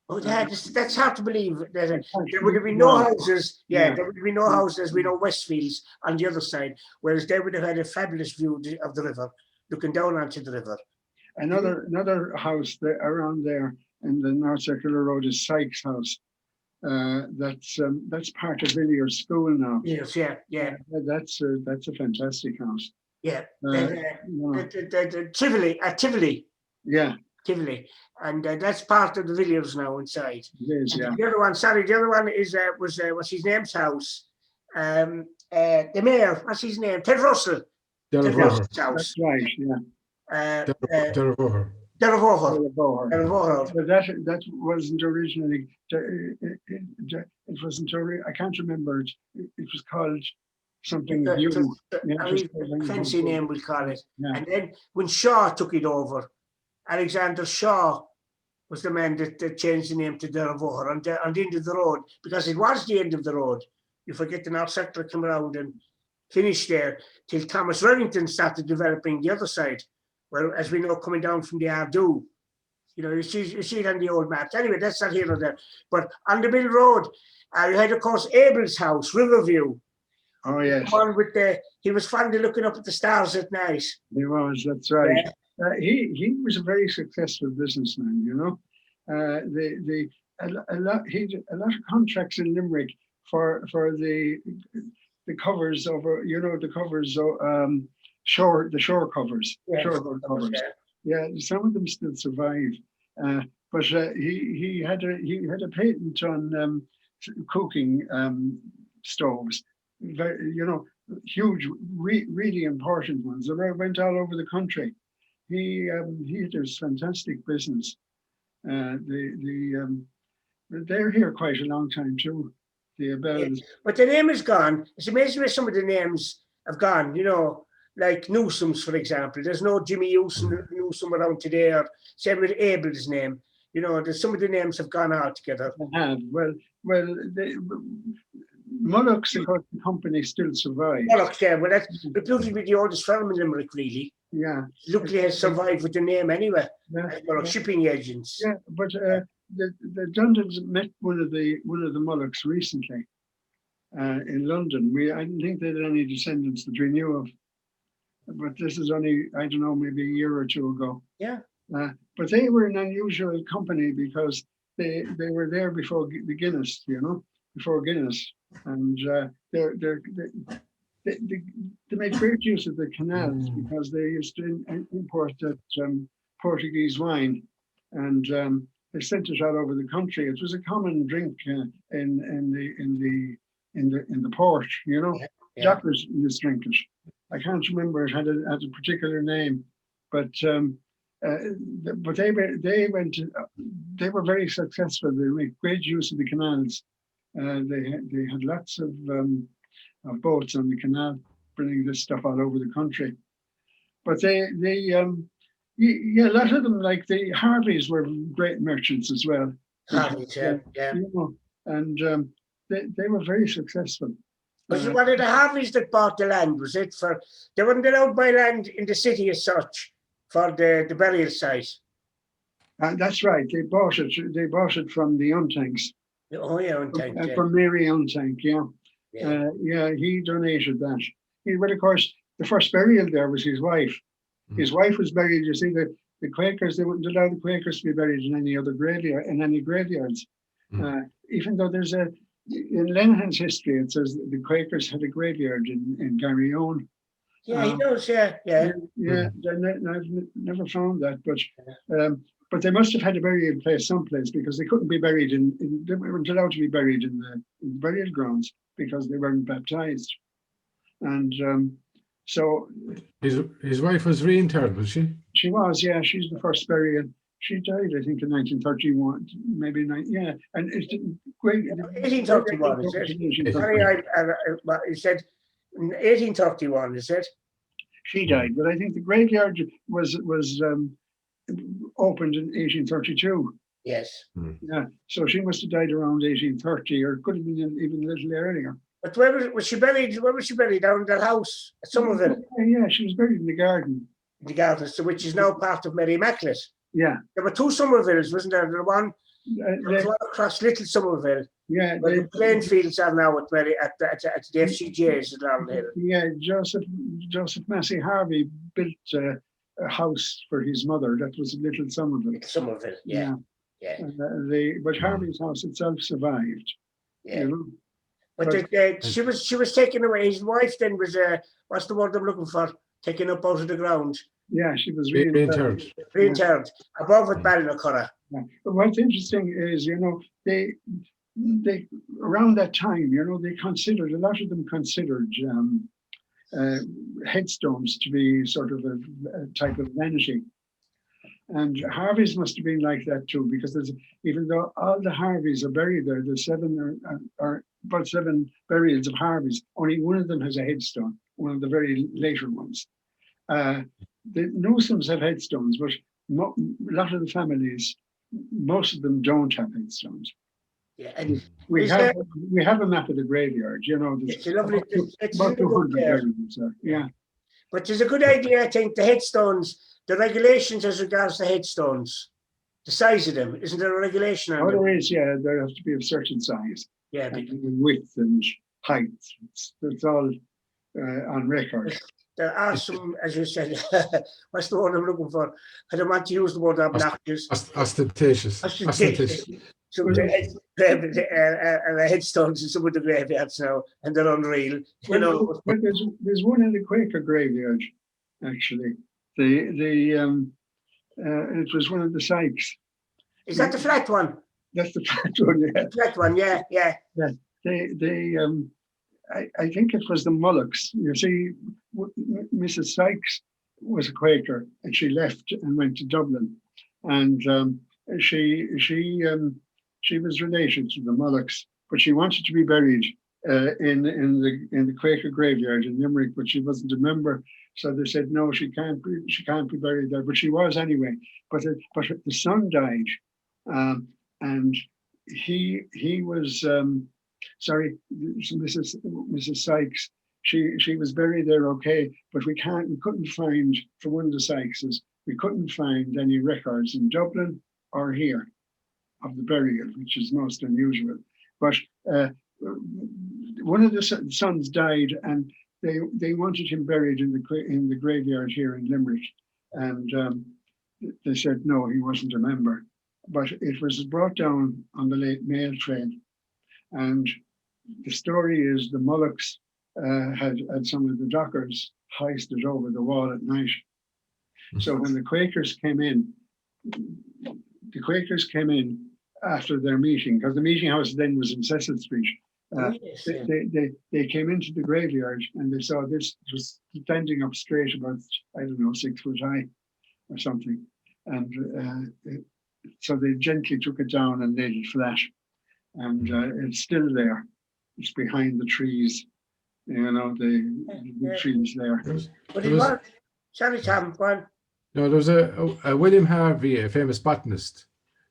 Oh, that's hard to believe. There would have been no houses. There would have been no houses. We know Westfields on the other side, whereas they would have had a fabulous view of the river, looking down onto the river. Another house around there in the North Circular Road is Sykes' house. That's part of Villiers School now. Yes, yeah. That's a fantastic house. Yeah, Tivoli. Yeah. Tivoli, and that's part of the Villiers now inside. It is, yeah. The other one is what's his name's house? The mayor, what's his name? Ted Russell. Ted Russell's house. That's right, yeah. Dervoher. But that wasn't originally. It wasn't. I can't remember it. It was called something new. A fancy name, we'll call it. Yeah. And then when Shaw took it over, Alexander Shaw was the man that changed the name to Dervoher on the end of the road, because it was the end of the road. You forget the North Sector come around and finished there till Thomas Remington started developing the other side. Well, as we know, coming down from the Ardu. You see it on the old maps. Anyway, that's not here or there. But on the Mill Road, you had, of course, Abel's house, Riverview. Oh, yes. The one with he was fond of looking up at the stars at night. He was, that's right. Yeah. He was a very successful businessman, he had a lot of contracts in Limerick for the covers over, the covers, the shore covers, Yeah, shore covers. Yeah, some of them still survive, but he had a patent on cooking stoves, huge, really important ones. They went all over the country. He had this fantastic business. They're here quite a long time too. The Abels. But the name is gone. It's amazing where some of the names have gone. Like Newsome's, for example. There's no Jimmy Newsome around today, or same with Abel's name. There's some of the names have gone out together. Well, Mullock's, of course, the company still survives. Mullock's, yeah. Well, that's reputed the oldest firm in Limerick, really. Yeah. Luckily, has survived with the name anyway. Yeah. Mullock shipping agents. Yeah, but the Dundons met one of the Mullocks recently in London. I didn't think they had any descendants that we knew of. But this is only, I don't know, maybe a year or two ago. Yeah. But they were an unusual company because they were there before the Guinness, before Guinness, and they made great use of the canals because they used to import that Portuguese wine, and they sent it all over the country. It was a common drink in the port, Yeah. Doctors used to drink it. I can't remember, it had a particular name, but they were very successful. They made great use of the canals. They had lots of boats on the canal, bringing this stuff all over the country. But a lot of them, like the Harveys, were great merchants as well. Harveys, yeah. And they were very successful. Was it one of the Harveys that bought the land? Was it for? They weren't allowed to buy land in the city as such for the burial site. That's right. They bought it from the Untanks. Oh yeah, Untank. From Mary Untank. Yeah. He donated that. But of course, the first burial there was his wife. His wife was buried. You see, the Quakers, they wouldn't allow the Quakers to be buried in any other graveyard, in any graveyards. Even though there's in Lenihan's history, it says that the Quakers had a graveyard in Garryowen. Yeah, he does. Yeah. I've never found that, but they must have had a burial place someplace because they couldn't be buried they weren't allowed to be buried in the burial grounds because they weren't baptized, and so his wife was reinterred, was she? She was. Yeah, she's the first burial. She died, I think, in 1931, maybe and it's great. 1831, is it? Sorry, you said 1831, is it? She died, but I think the graveyard was opened in 1832. Yes. Yeah, so she must have died around 1830, or could have been even a little earlier. But where was she buried? Where was she buried? Down in that house at Somerville? Yeah, she was buried in the garden. The garden, which is now part of Mary Immaculate. Yeah. There were two Somervilles, wasn't there? There was one across Little Somerville. Yeah. The playing fields are now at the FCJs around here. Yeah, Joseph Massey Harvey built a house for his mother. That was Little Somerville. Somerville, yeah. But Harvey's house itself survived. Yeah. But she was taken away. His wife then was what's the word I'm looking for? Taken up out of the ground. Yeah, she was reinterred. Reinterred above at Ballinacurra. Yeah. But what's interesting is, they around that time, they considered, a lot of them considered headstones to be sort of a type of vanity. And Harveys must have been like that too, because even though all the Harveys are buried there, there's about seven burials of Harveys. Only one of them has a headstone, one of the very later ones. The Newsomes have headstones, but a lot of the families, most of them don't have headstones. Yeah, and We is have there- we have a map of the graveyard. You know, there's it's a lovely. It's a about lovely book 200 there. burials there. Yeah. But it's a good idea, I think, the headstones, the regulations as regards the headstones, the size of them. Isn't there a regulation on Oh, them? there is, yeah. There has to be of certain size Yeah, and because width and height. It's all on record. there are some, as you said, what's the word I'm looking for? I don't want to use the word obnoxious. Ostentatious. Some of the headstones in some of the graveyards now, and they're unreal. You know, But there's one in the Quaker graveyard, actually. It was one of the Sykes. is that the flat one? That's the fact one, yeah. Flat one, yeah. I think it was the Mullocks. You see, Mrs. Sykes was a Quaker, and she left and went to Dublin, and she was related to the Mullocks, but she wanted to be buried in the Quaker graveyard in Limerick, but she wasn't a member, so they said no, she can't be buried there, but she was anyway. But the son died, and he was. Sorry, Mrs. Sykes. She was buried there, okay, but we couldn't find, for one of the Sykeses, we couldn't find any records in Dublin or here of the burial, which is most unusual. But one of the sons died, and they wanted him buried in the graveyard here in Limerick, and they said no, he wasn't a member. But it was brought down on the late mail train. And the story is the Mullocks had some of the dockers hoisted over the wall at night. So when the Quakers came in after their meeting, because the meeting house then was in Cecil Street. They came into the graveyard and they saw this was standing up straight about, I don't know, 6 foot high or something. And so they gently took it down and laid it flat. And it's still there. It's behind the trees, you know, the trees there. Sorry, Tom, go on. No, there was a William Harvey, a famous botanist.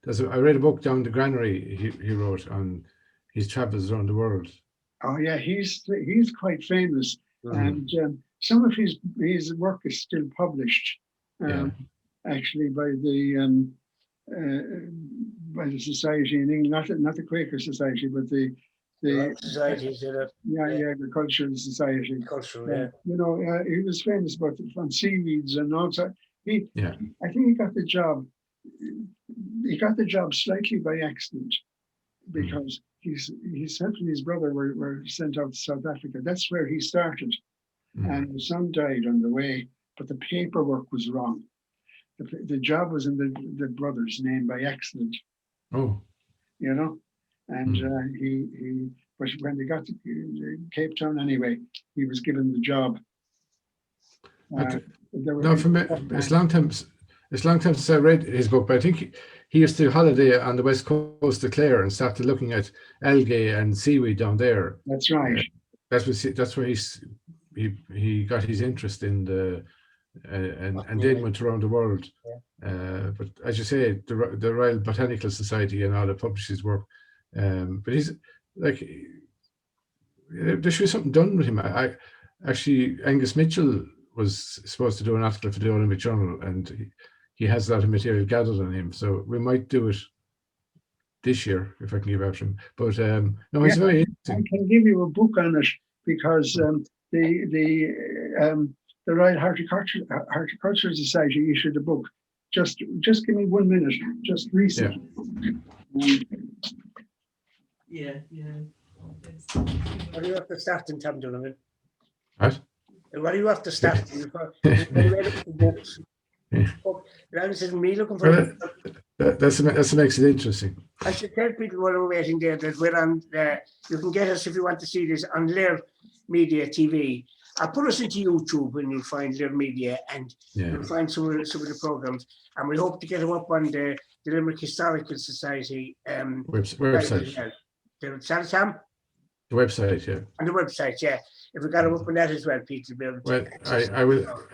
I read a book down the granary he wrote on his travels around the world. Oh yeah, he's quite famous, and some of his work is still published, actually by the society in England, not the Quaker Society, but the societies, the Cultural Society. Cultural, yeah. You know, he was famous about on seaweeds and also I think he got the job. He got the job slightly by accident because himself and his brother were sent out to South Africa. That's where he started, and the son died on the way, but the paperwork was wrong. The job was in the brother's name by accident. Oh, you know, and but when they got to Cape Town anyway, he was given the job. It's long time since I read his book, but I think he used to holiday on the west coast of Clare and started looking at algae and seaweed down there. That's right. That's where he got his interest in the. And then went around the world. But as you say, the Royal Botanical Society and all that publishes his work. But he's like, there should be something done with him. Actually, Angus Mitchell was supposed to do an article for the Olympic Journal, and he has a lot of material gathered on him. So we might do it this year if I can give out to him. But no, he's very interesting. I can give you a book on it because the Royal Horticultural Society issued a book. Just give me 1 minute, just recently. Yeah. What do you have to start in, Tom Donovan? What? What do you have to start in? Books. That makes it interesting. I should tell people while we're waiting there that we're on. You can get us if you want to see this on Lair Media TV. I'll put us into YouTube and you'll find Lair Media and you'll find some of the programs. And we hope to get them up on the Limerick Historical Society website. Sorry, Sam? The website, yeah. On the website, yeah. If we got them up on that as well, people will be able to Well, access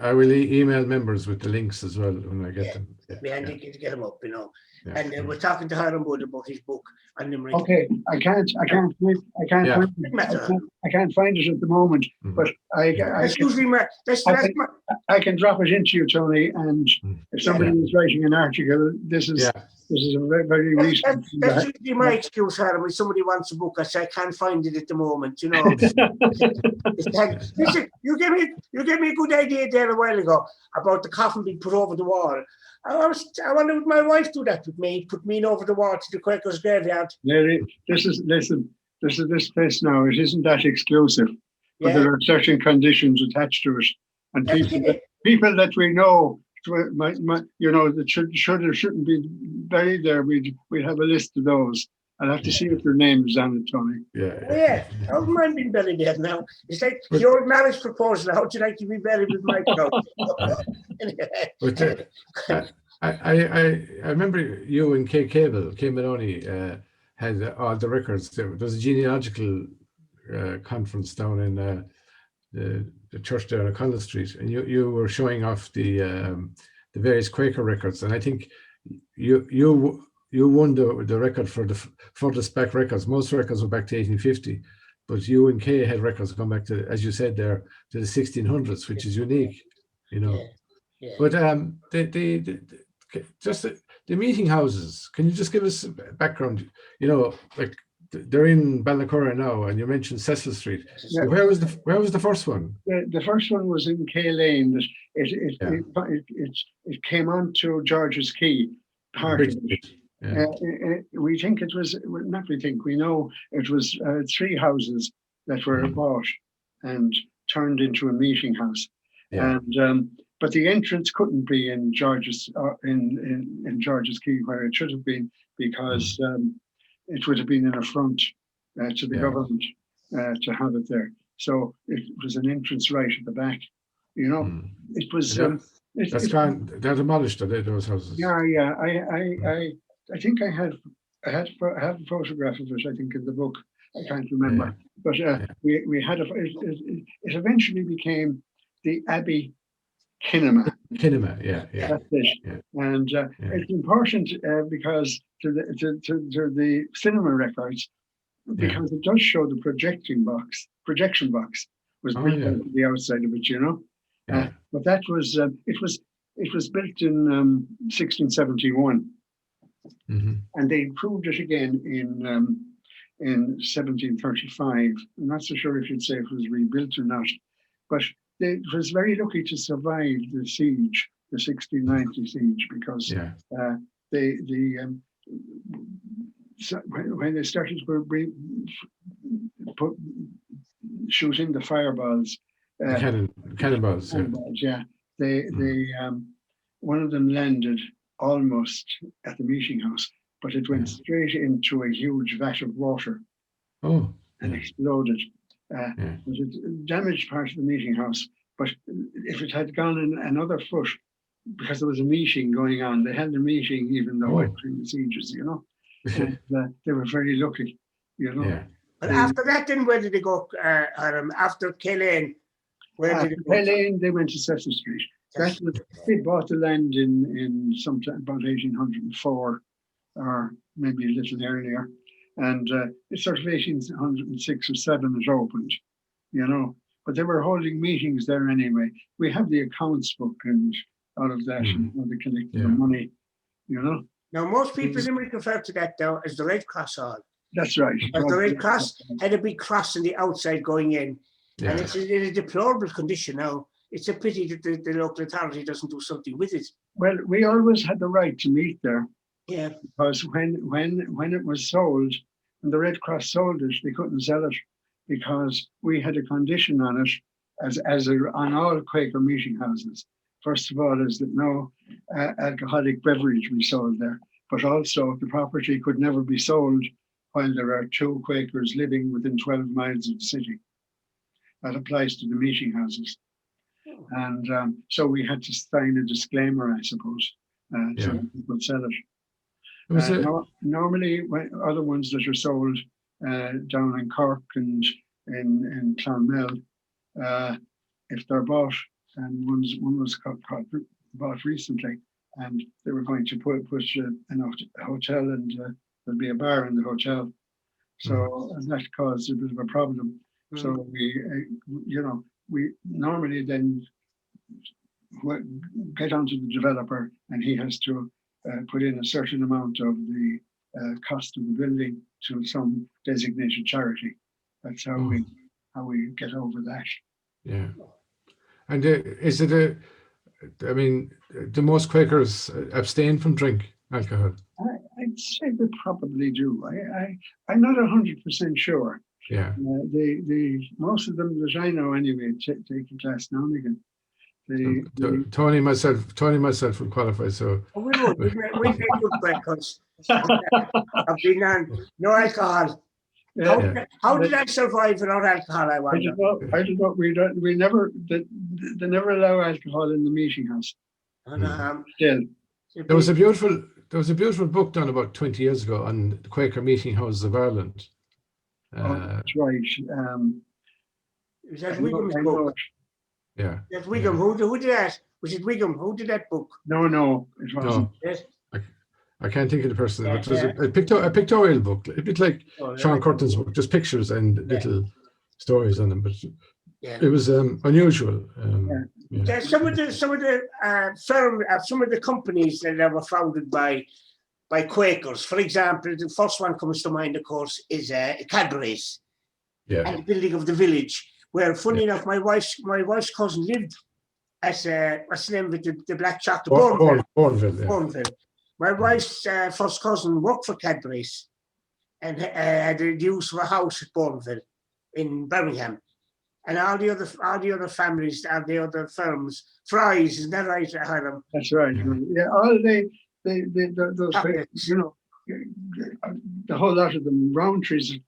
I will email members with the links as well when I get them. be handy to get them up, you know. Yeah. And we're talking to Hiram Wood about his book on Limerick. Okay, I can't find it at the moment, but I can drop it into you, Tony. And if somebody is writing an article, this is a very, very recent. That's usually my excuse, Hiram. When somebody wants a book, I say I can't find it at the moment. You know, listen, you gave me a good idea there a while ago about the coffin being put over the wall. I wonder would my wife do that with me, put me over the wall to the Quakers' graveyard. Larry, this is this place now. It isn't that exclusive, but there are certain conditions attached to it, and people that we know, that should or shouldn't be buried there. We'd have a list of those. I'll have to see if their name is on it, Tony. I don't mind being buried there now. It's like the old marriage proposal. How would you like to be buried with my coat? But I remember you and Kay Maloney had all the records. There was a genealogical conference down in the church there on Connell Street, and you were showing off the various Quaker records, and I think you won the record for the furthest back records. Most records were back to 1850, but you and Kay had records going back to, as you said there, to the 1600s, which is unique, you know. Yeah. But the meeting houses, can you just give us a background? You know, like they're in Ballinacurra now, and you mentioned Cecil Street. Yeah. Where was the first one? The first one was in Kay Lane. It came on to George's Quay, part of it. Yeah. We think it was, not we think, we know it was 3 houses that were bought and turned into a meeting house. Yeah. And but the entrance couldn't be in George's in George's Quay where it should have been, because it would have been an affront to the government to have it there. So it was an entrance right at the back. You know, it was. That's gone. They're demolished, those houses. Yeah. I think I have a photograph of it. I think in the book. I can't remember, but we had it eventually became the Abbey Kinema. Yeah. That's it. Yeah. And it's important because to the cinema records, because it does show the projection box was built into the outside of it, you know. But that was it was built in 1671. And they improved it again in 1735. I'm not so sure if you'd say it was rebuilt or not, but it was very lucky to survive the siege, the 1690 siege, because when they started shooting the fireballs, cannonballs, one of them landed almost at the meeting house, but it went straight into a huge vat of water and exploded. It damaged part of the meeting house, but if it had gone in another foot, because there was a meeting going on, they held a meeting even though during the sieges, you know, and they were very lucky, you know. But after that, then where did they go? After Kay Lane, where did they go? Kay Lane, they went to Cecil Street. They bought the land in sometime about 1804, or maybe a little earlier, and it's sort of 1806 or 7 it opened, you know. But they were holding meetings there anyway. We have the accounts book and all of that, and how they collect their money, you know. Now most people in refer to that now as the Red Cross Hall. That's right. But the Red Cross had a big cross on the outside going in, and it's in a deplorable condition now. It's a pity that the local authority doesn't do something with it. Well, we always had the right to meet there. Yeah. Because when it was sold, and the Red Cross sold it, they couldn't sell it because we had a condition on it, as on all Quaker meeting houses. First of all, is that no alcoholic beverage be sold there, but also the property could never be sold while there are 2 Quakers living within 12 miles of the city. That applies to the meeting houses. And so we had to sign a disclaimer, I suppose, so people sell it. Normally, when other ones that are sold down in Cork and in Clonmel, if they're bought, and one was bought recently, and they were going to put a hotel, and there'll be a bar in the hotel. So and that caused a bit of a problem. So we normally then get onto the developer, and he has to put in a certain amount of the cost of the building to some designated charity. That's how we get over that. Yeah. And is it I mean, do most Quakers abstain from drink alcohol? I'd say they probably do. I'm not 100% sure. Yeah. The most of them that I know anyway take a glass now and again. Tony myself would qualify. So we would. We've been good Quakers. I've been on no alcohol. How did I survive without alcohol? I wonder. I don't know. We never. They never allow alcohol in the meeting house. Still, there was a beautiful book done about 20 years ago on the Quaker meeting houses of Ireland. That's right. Was that Wiggum's book? Yeah. That's Wiggum. Who did that? Was it Wiggum? Who did that book? No, it wasn't. No. I can't think of the person. It was a pictorial book, a bit like Sean Curtin's book, just pictures and little stories on them. But it was unusual. Some of the companies that were founded by Quakers. For example, the first one comes to mind, of course, is Cadbury's. Yeah. And the building of the village, where, funny enough, my wife's cousin lived at what's the name of it, the Black Chocolate, Bourneville. My wife's first cousin worked for Cadbury's and had the use of a house at Bourneville in Birmingham. And all the other families, all the other firms, Fry's, isn't that right, Hiram? That's right. Yeah, all those, the whole lot of them. Rowntree's a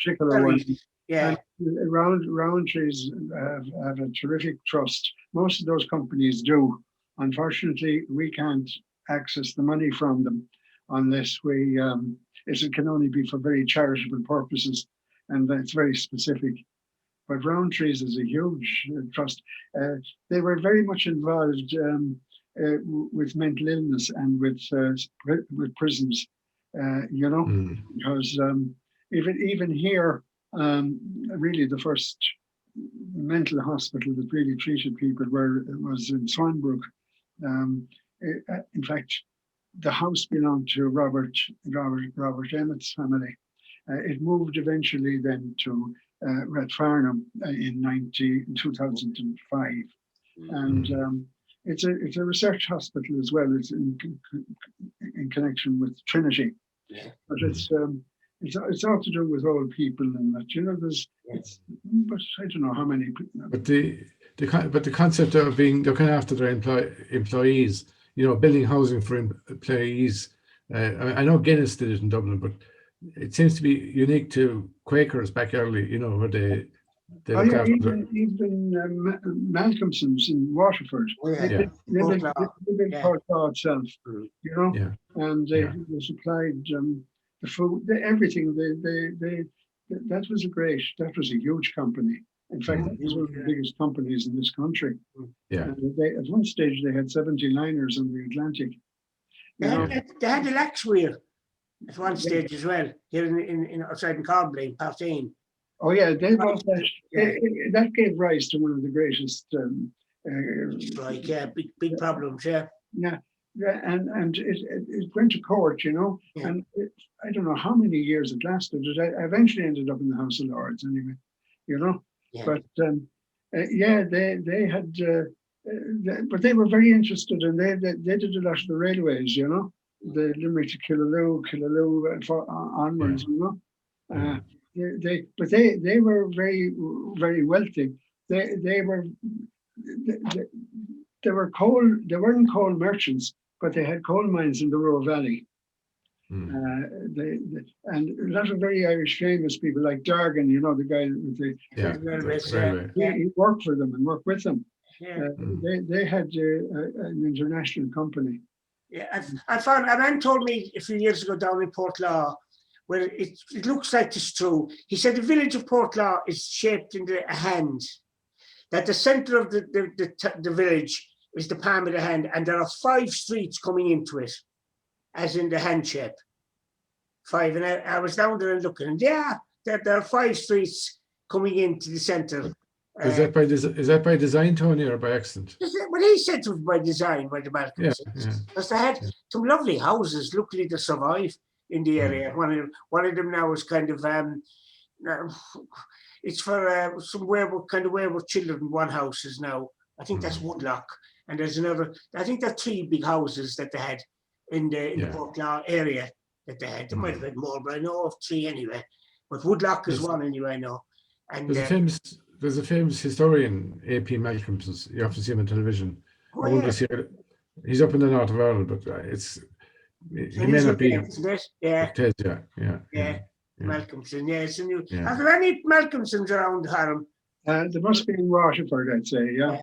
particular one. Yeah. Rowntree's have a terrific trust. Most of those companies do. Unfortunately, we can't access the money from them unless it can only be for very charitable purposes, and that's very specific. But Rowntree's is a huge trust. They were very much involved with mental illness and with prisons, because even here, really the first mental hospital that really treated people was in Swanbrook. In fact, the house belonged to Robert Emmett's family. It moved eventually then to Rathfarnham in 2005, and it's a research hospital as well. It's in connection with Trinity, but it's all to do with old people and that. But I don't know how many people. But the concept of looking after their employees, building housing for employees. I know Guinness did it in Dublin, but it seems to be unique to Quakers back early, where they look after even Malcolmson's in Waterford. They live in Portlaw itself, and they supplied the food, everything. That was a huge company. In fact, it was one of the biggest companies in this country. Yeah. And at one stage, they had 70 liners on the Atlantic. They had the Laxweir at one stage as well, here in outside in Corbally, Partain. Oh yeah, they bought that. That gave rise to one of the greatest big problems, Yeah, and it went to court, and I don't know how many years it lasted. It eventually ended up in the House of Lords anyway, Yeah. But they had, but they were very interested, and they did a lot of the railways, the Limerick to Killaloe onwards, They were very, very wealthy. They weren't coal merchants, but they had coal mines in the Ruhr Valley. And a lot of very Irish famous people like Dargan, the guy with he worked for them and worked with them. They had an international company. Yeah, I found a man told me a few years ago down in Portlaw, where it looks like it's true. He said the village of Portlaw is shaped into a hand, that the centre of the village is the palm of the hand, and there are 5 streets coming into it, as in the hand shape. 5, and I was down there and looking, and there are 5 streets coming into the centre. Is that by design, Tony, or by accident? Well, he said it was by design, by the Malcolms. Yeah. Because they had some lovely houses. Luckily, they survived in the area. One of them now is kind of it's for some wayward children. One house is now, I think that's Woodlock, and there's another. I think there are 3 big houses that they had in the Portlaw area that they had. There might have been more, but I know of 3 anyway. But Woodlock is one anyway. I know. And there's a famous historian, ep. Malcolms. You often see him on television. He's up in the north of Ireland, but he may not be. Yeah. Malcolmson, yeah. Are there any Malcolmsons around, Hiram? There must be in Waterford, I'd say, yeah.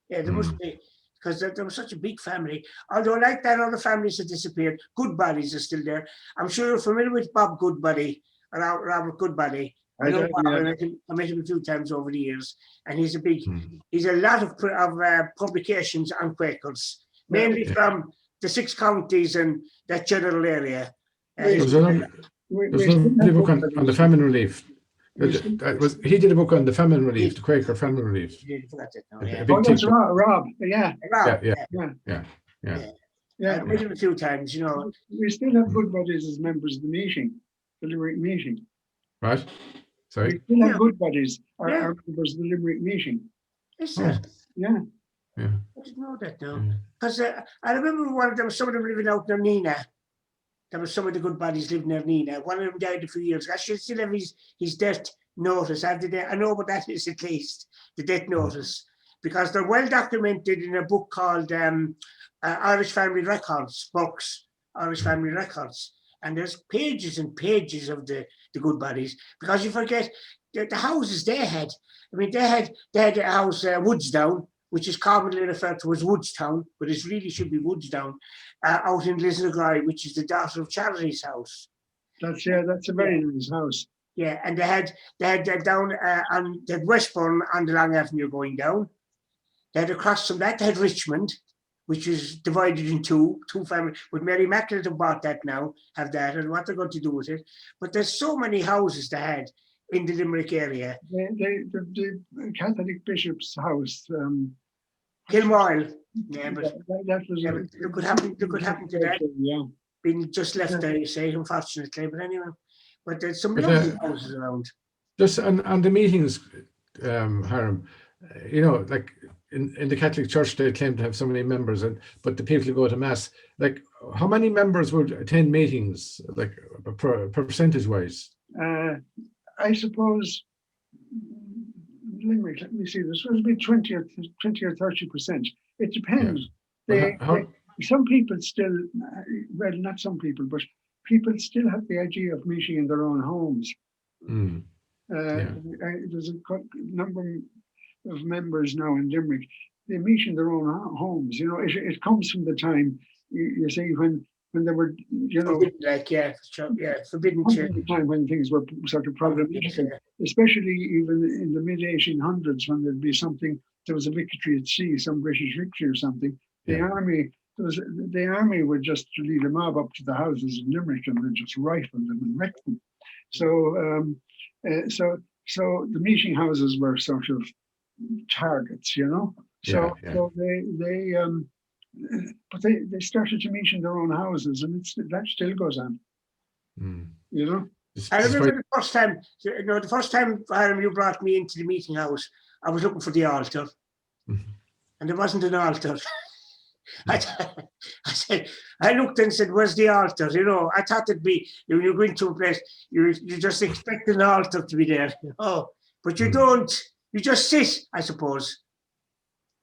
Yeah, there must be, because there was such a big family. Although, like that, other families have disappeared. Goodbodies are still there. I'm sure you're familiar with Bob Goodbody, or Robert Goodbody. I know Bob, and I met him a few times over the years, and he's a lot of publications on Quakers, mainly from the 6 counties and that general area. There's a lovely book on the famine relief. He did a book on the famine relief, the Quaker famine relief. That's Rob. Yeah. I met him a few times, you know. We still have Goodbodies as members of the meeting, the Limerick meeting. Right. Sorry. We still have Goodbodies are members of the Limerick meeting. Is that? Yeah. I didn't know that now. Because I remember there was some of them living out near Nina. There was some of the Goodbodies living near Nina. One of them died a few years ago. I should still have his death notice. I know what that is at least, the death notice. Because they're well documented in a book called Irish Family Records, Irish Family Records. And there's pages and pages of the Goodbodies. Because you forget the houses they had. I mean, they had a house, Woodsdown, which is commonly referred to as Woodstown, but it really should be Woodsdown, out in Lisnagoy, which is the daughter of Charity's house. That's a very nice house. Yeah, and they had down on the Westbourne on the Long Avenue going down. They had across from that, they had Richmond, which is divided in two families. But Mary Immaculate have bought that now, have that, and what they're going to do with it. But there's so many houses they had in the Limerick area. The Catholic bishop's house. Kilmoyle. Yeah, but that was look what happened to that. Yeah. Being just left there, you say, unfortunately. But anyway, but there's some lovely houses around. Just on the meetings, Hiram, you know, like in the Catholic Church, they claim to have so many members, but the people who go to Mass, like, how many members would attend meetings, like percentage-wise? I suppose Limerick, let me see, this would be 20 or 30%. It depends. Some people still, well, not some people, but people still have the idea of meeting in their own homes. There's a number of members now in Limerick, they meet in their own homes. You know, it comes from the time, you see, when they were, you know, forbidden to time when things were sort of problematic, especially even in the mid 1800s when there'd be something, there was a victory at sea, some British victory or something. The army would just lead a mob up to the houses in Limerick and then just rifle them and wreck them. So the meeting houses were sort of targets, you know. So they started to meet in their own houses, and that still goes on. You know. I remember the first time, Hiram, you brought me into the meeting house, I was looking for the altar, and there wasn't an altar. I looked and said, "Where's the altar?" You know, I thought it'd be, when you go into a place, you just expect an altar to be there. Oh, but you don't. You just sit, I suppose.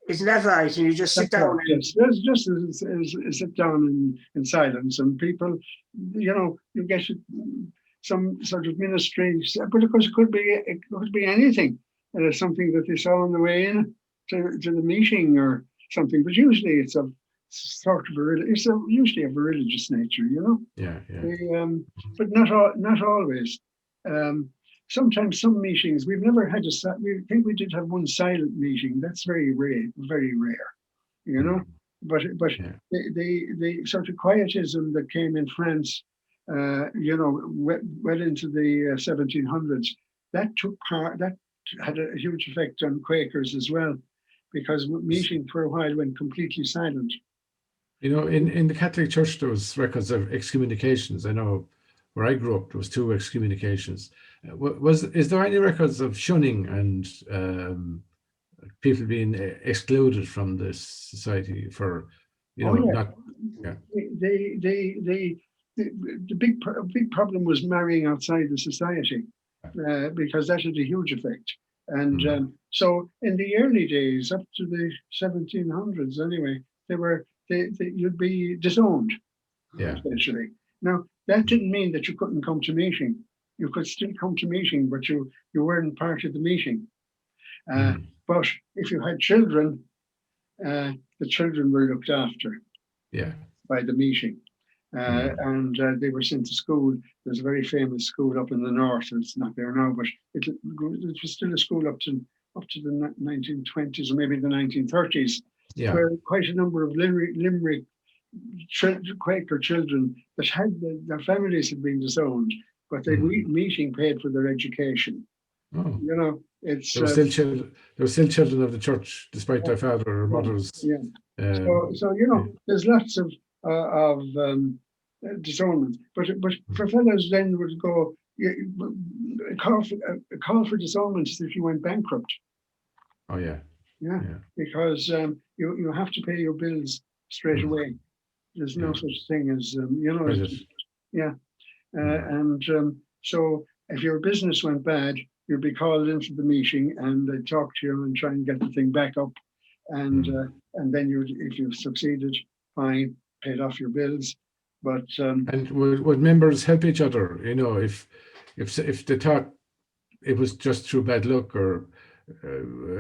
Isn't that right? And you just sit down. Yes, just sit down in silence, and people, you know, you get some sort of ministry. But of course, it could be anything. Something that they saw on the way in to the meeting or something. But usually it's of sort of it's usually of a religious nature, you know. Yeah. But not always. Sometimes some meetings we've never had we think we did have one silent meeting. That's very rare, you know. But the sort of quietism that came in France, you know, well into the 1700s, that had a huge effect on Quakers as well, because meeting for a while went completely silent. You know, in the Catholic Church, there was records of excommunications. I know where I grew up, there was 2 excommunications. Is there any records of shunning and people being excluded from this society for, you know, not? Yeah. The big problem was marrying outside the society, because that had a huge effect. And so in the early days, up to the 1700s anyway, you'd be disowned, essentially. Now, that didn't mean that you couldn't come to meeting. You could still come to meeting, but you weren't part of the meeting. But if you had children, the children were looked after by the meeting. And they were sent to school. There's a very famous school up in the north. It's not there now, but it was still a school up to the 1920s or maybe the 1930s, where quite a number of Limerick Quaker children that had their families had been disowned, but the meeting paid for their education. Oh. You know, it's there were still children of the church despite their father or mothers. Yeah. So you know, there's lots of disownment, but for fellows then would go a call for disownment is if you went bankrupt. Oh yeah. Because you have to pay your bills straight away. There's no such thing as you know. And so if your business went bad, you'd be called into the meeting and they'd talk to you and try and get the thing back up, and then if you succeeded, fine, paid off your bills. But and would members help each other? You know, if they thought it was just through bad luck or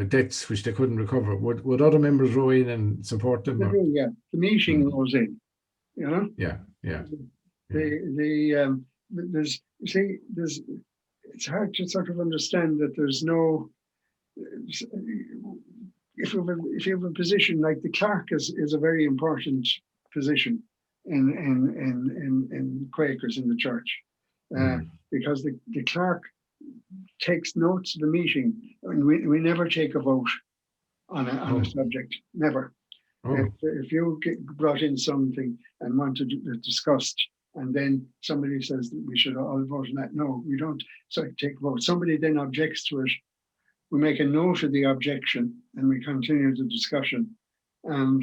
debts which they couldn't recover, would other members row in and support them? Yeah, the meeting rows in. You know. Yeah. There's it's hard to sort of understand that there's no. If you have a position like the clerk is a very important position in Quakers in the church, because the clerk takes notes of the meeting, and we never take a vote on a subject, never. If you get brought in something and want to discussed, and then somebody says that we should all vote on that, no, we don't. So take a vote. Somebody then objects to it. We make a note of the objection and we continue the discussion. And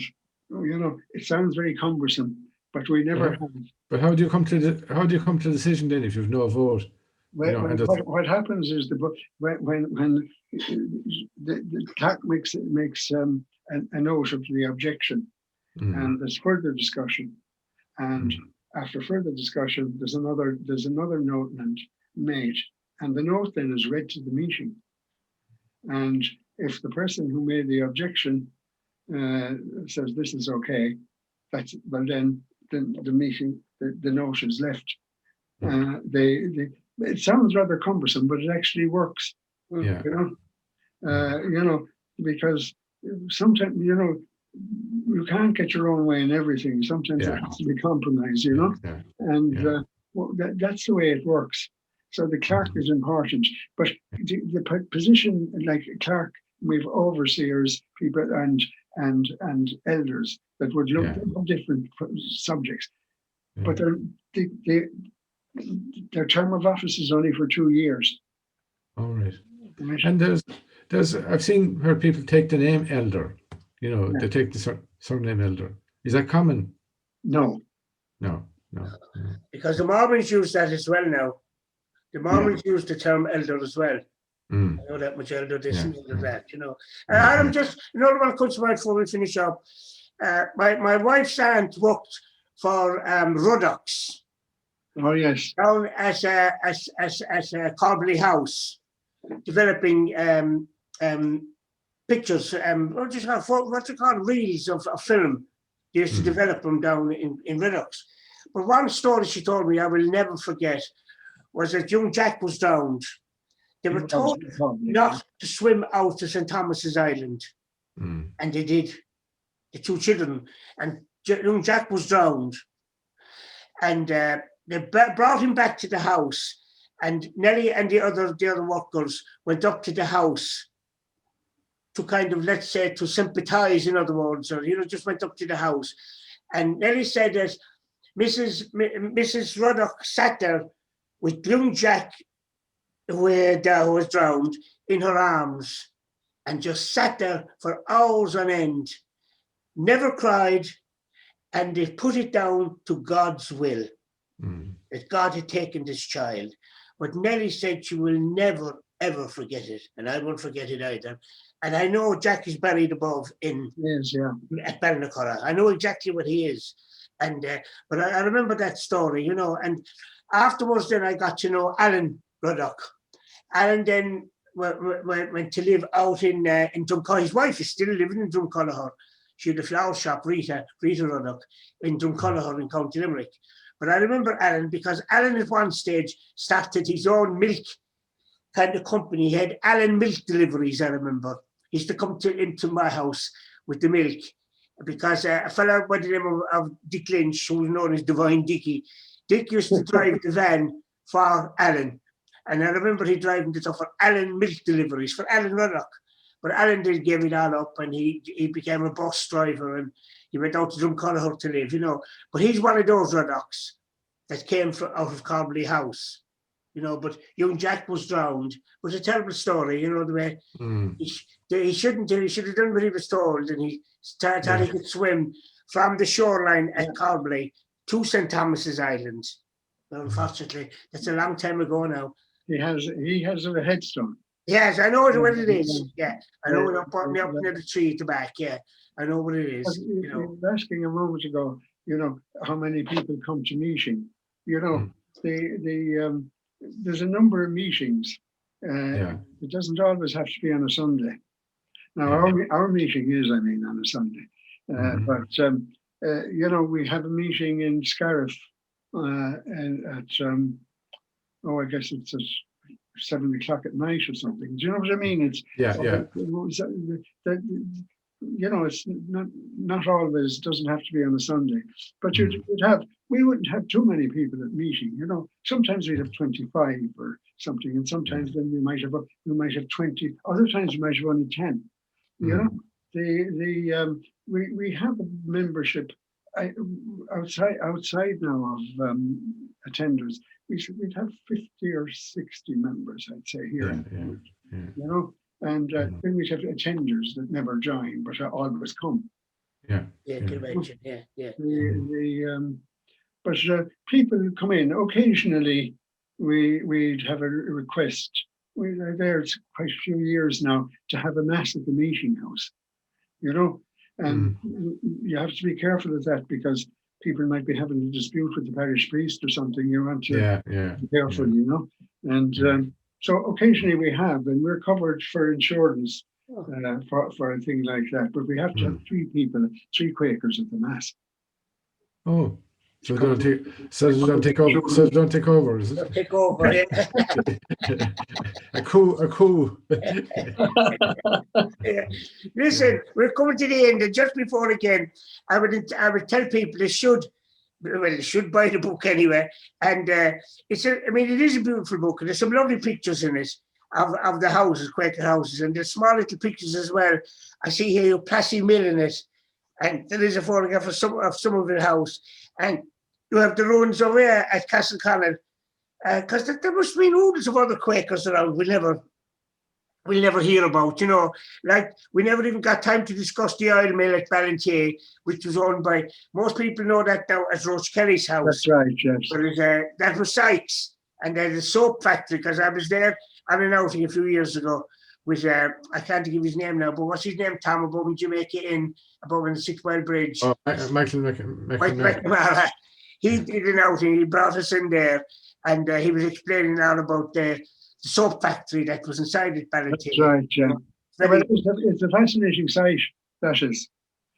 you know, it sounds very cumbersome, but we never have. But how do you come to the decision then if you've no vote? Well, what happens is when the clerk makes a note of the objection, and there's further discussion, and after further discussion, there's another note made, and the note then is read to the meeting. And if the person who made the objection says this is okay, then the meeting, the note is left. It sounds rather cumbersome, but it actually works. You know, because sometimes, you know, you can't get your own way in everything. Sometimes it has to be compromised, you know, and that's the way it works. So the clerk is important, but the position like clerk, we've overseers, people, and elders that would look at different subjects, but their term of office is only for 2 years. All right. And there's I've heard people take the name elder. You know, they take the surname elder. Is that common? No. Because the Mormons use that as well now. The Mormons use the term elder as well. I know that much elder this and elder that, you know. I'm just, another one comes to mind before we finish up. My wife's aunt worked for Ruddocks. Oh yes. Down as a Corbally House, developing pictures, what's it called, reels of film. They used to develop them down in Riddocks. But one story she told me I will never forget was that young Jack was drowned. They were told not to swim out to St. Thomas's Island. And they did, the two children. And young Jack was drowned. And they brought him back to the house. And Nellie and the other workers went up to the house to kind of, let's say, to sympathize, in other words, or, just went up to the house. And Nellie said that Mrs. Ruddock sat there with young Jack, who was drowned, in her arms, and just sat there for hours on end, never cried, and they put it down to God's will, that God had taken this child. But Nellie said she will never, ever forget it, and I won't forget it either. And I know Jack is buried above at Ballinacurra. I know exactly what he is. And but I remember that story, and afterwards then I got to know Alan Ruddock. Alan then went to live out in Drumcolor. His wife is still living in Drumcolor. She had a flower shop, Rita Ruddock, in Drumcolor in County Limerick. But I remember Alan because Alan at one stage started his own milk kind of company. He had Alan Milk Deliveries, I remember. He used to come into my house with the milk because a fellow by the name of Dick Lynch, who was known as Divine Dickie, Dick used to drive the van for Alan. And I remember he driving this for Alan Milk Deliveries, for Alan Ruddock. But Alan did give it all up, and he became a bus driver, and he went out to Drumcolor to live, But he's one of those Ruddocks that came out of Corbally House, But young Jack was drowned. It was a terrible story, the way he should have done what he was told, and he thought he could swim from the shoreline at Corbally to St. Thomas's Island. Well, unfortunately, that's a long time ago now. He has a headstone. Yes, I know what it is. Yeah, I know what up near the tree at the back. Yeah, I know what it is. You were asking a moment ago, how many people come to meeting. There's a number of meetings. It doesn't always have to be on a Sunday. Now, our meeting is, on a Sunday. But we have a meeting in Scariff I guess it's at 7 o'clock at night or something. Do you know what I mean? It's it's not always, doesn't have to be on a Sunday, but we wouldn't have too many people at meeting. Sometimes we'd have 25 or something, and sometimes then we might have 20. Other times we might have only 10. We have a membership outside now of attenders. We'd have 50 or 60 members, I'd say, here. And then we'd have attenders that never join, but always come. Yeah, can imagine. Yeah. But people come in. Occasionally, we'd have a request. We're there, it's quite a few years now, to have a mass at the meeting house. And you have to be careful of that because people might be having a dispute with the parish priest or something. You want to be careful, And so occasionally we have, and we're covered for insurance for a thing like that. But we have to have 3 Quakers at the mass. Oh, so don't take over, is it? Take over, yeah. A coup. Yeah. Listen, we're coming to the end, and just before again, I would tell people they should buy the book anyway. And it is a beautiful book, and there's some lovely pictures in it of the houses, Quaker houses, and there's small little pictures as well. I see here your Plassey Mill in it, and there is a photograph of some of the house, and you have the ruins over here at Castleconnan, because there must be oodles of other Quakers around we'll never hear about, like we never even got time to discuss the oil mill at Ballantyre, which was owned by, most people know that now as Roach Kelly's house. That's right, yes. But that was Sykes, and there's a soap factory, because I was there on an outing a few years ago with, I can't give his name now, but what's his name, Tom, above in Jamaica above in the 6 Mile Bridge. Oh, Michael McNamara. He did an outing, he brought us in there, and he was explaining all about the soap factory that was inside it, Ballantyre. That's right, yeah. It's a fascinating site, that is.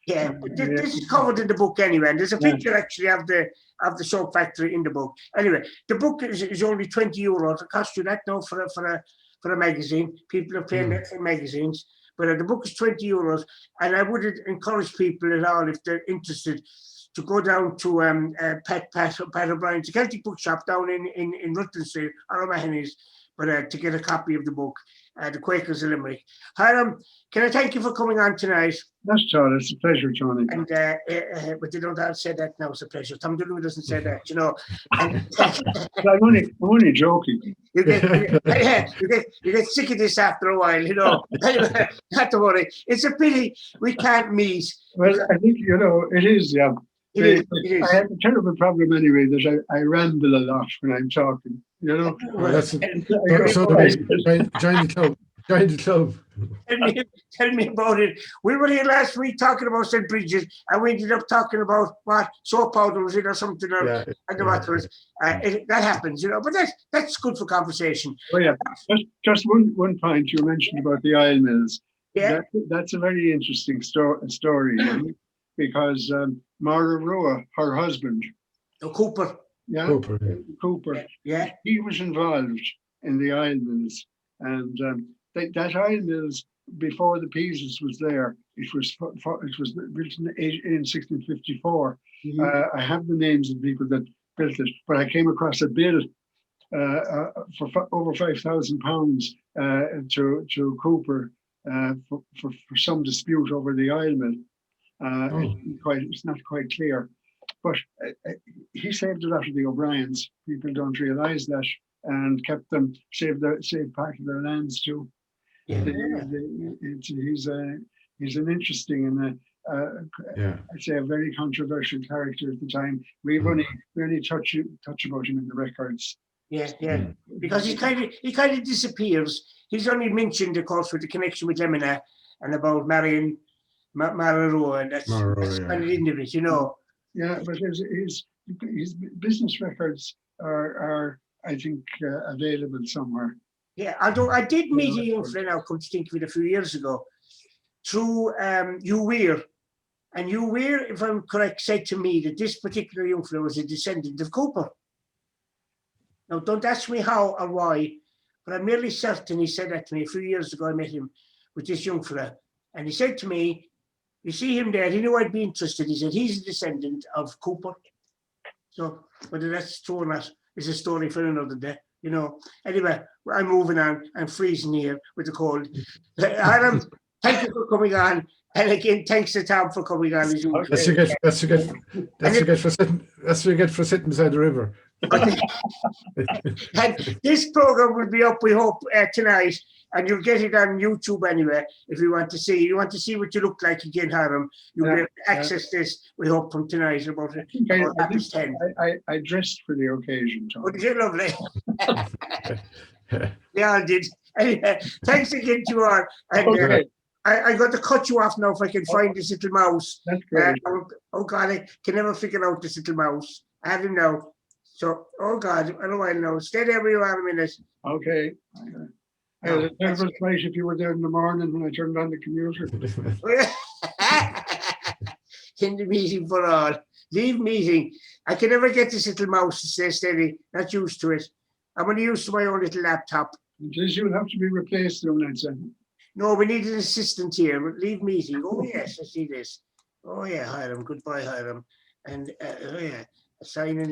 Yeah, but this is covered in the book anyway, and there's a picture actually of the soap factory in the book. Anyway, the book is only €20. It costs you that now for a magazine. People are paying that for magazines, but the book is €20, and I would encourage people at all, if they're interested, to go down to Pat O'Brien's, the Celtic bookshop down in Rutland Street, or O'Mahony's, but to get a copy of the book, The Quakers of Limerick. Hiram, can I thank you for coming on tonight? That's Todd. It's a pleasure, Tony. And but they don't all say that now. It's a pleasure. Tom Donovan doesn't say that, you know. And, I'm only joking. You get sick of this after a while, you know. Anyway, not to worry. It's a pity we can't meet. Well, I think, it is, yeah. It is. I have a terrible problem anyway, that I ramble a lot when I'm talking, Well, that's so join the club. Join the club. Tell me about it. We were here last week talking about St. Bridget, and we ended up talking about what soap powder was it or something, and what was. That happens, you know. But that's good for conversation. Oh yeah. Just one point you mentioned about the oil mills. Yeah. That's a very interesting story, because Mara Roa, her husband, Cooper. Yeah, Cooper. Yeah. He was involved in the oil mills, and that oil mills, before the Peases was there, it was built in 1654. I have the names of people that built it, but I came across a bill for over £5,000 to Cooper for some dispute over the oil mill. It's not quite clear, but he saved a lot of the O'Briens. People don't realise that, and kept them, saved part of their lands too. Yeah. He's an interesting and I'd say a very controversial character at the time. We only touch about him in the records. Yeah. Because he kind of disappears. He's only mentioned, of course, with the connection with Lemina and about marrying Mara Roa, and that's kind of the end of it, you know. Yeah, but his business records are I think available somewhere. Yeah, although I did meet a young fella, now come to think of it, a few years ago, through Hugh Weir. And Hugh Weir, if I'm correct, said to me that this particular young fella was a descendant of Cooper. Now, don't ask me how or why, but I'm nearly certain he said that to me a few years ago. I met him with this young fella, and he said to me, you see him there, he knew I'd be interested. He said, he's a descendant of Cooper. So whether that's true or not is a story for another day, you know. Anyway, I'm moving on. I'm freezing here with the cold. Hiram, thank you for coming on. And again, thanks to Tom for coming on. As you That's what you get for sitting beside the river. And this program will be up, we hope, tonight, and you'll get it on YouTube anyway. If you want to see, what you look like again, Hiram, you'll be able to access this. We hope from tonight about 10. I dressed for the occasion, Tom. Oh, did you? Lovely. They all did. Anyway, thanks again to you all. And, Okay. I got to cut you off now if I can find this little mouse. That's great. Oh God, I can never figure out this little mouse. I have him now. So, oh God, I don't want to know. Stay there where you are a minute. Okay. The terrible place if you were there in the morning when I turned on the computer. In the meeting for all. Leave meeting. I can never get this little mouse to stay steady. Not used to it. I'm only used to my own little laptop. You'll have to be replaced soon, I'd say. No, we need an assistant here. Leave meeting. Oh yes, I see this. Oh yeah, Hiram. Goodbye, Hiram. And oh yeah, sign in.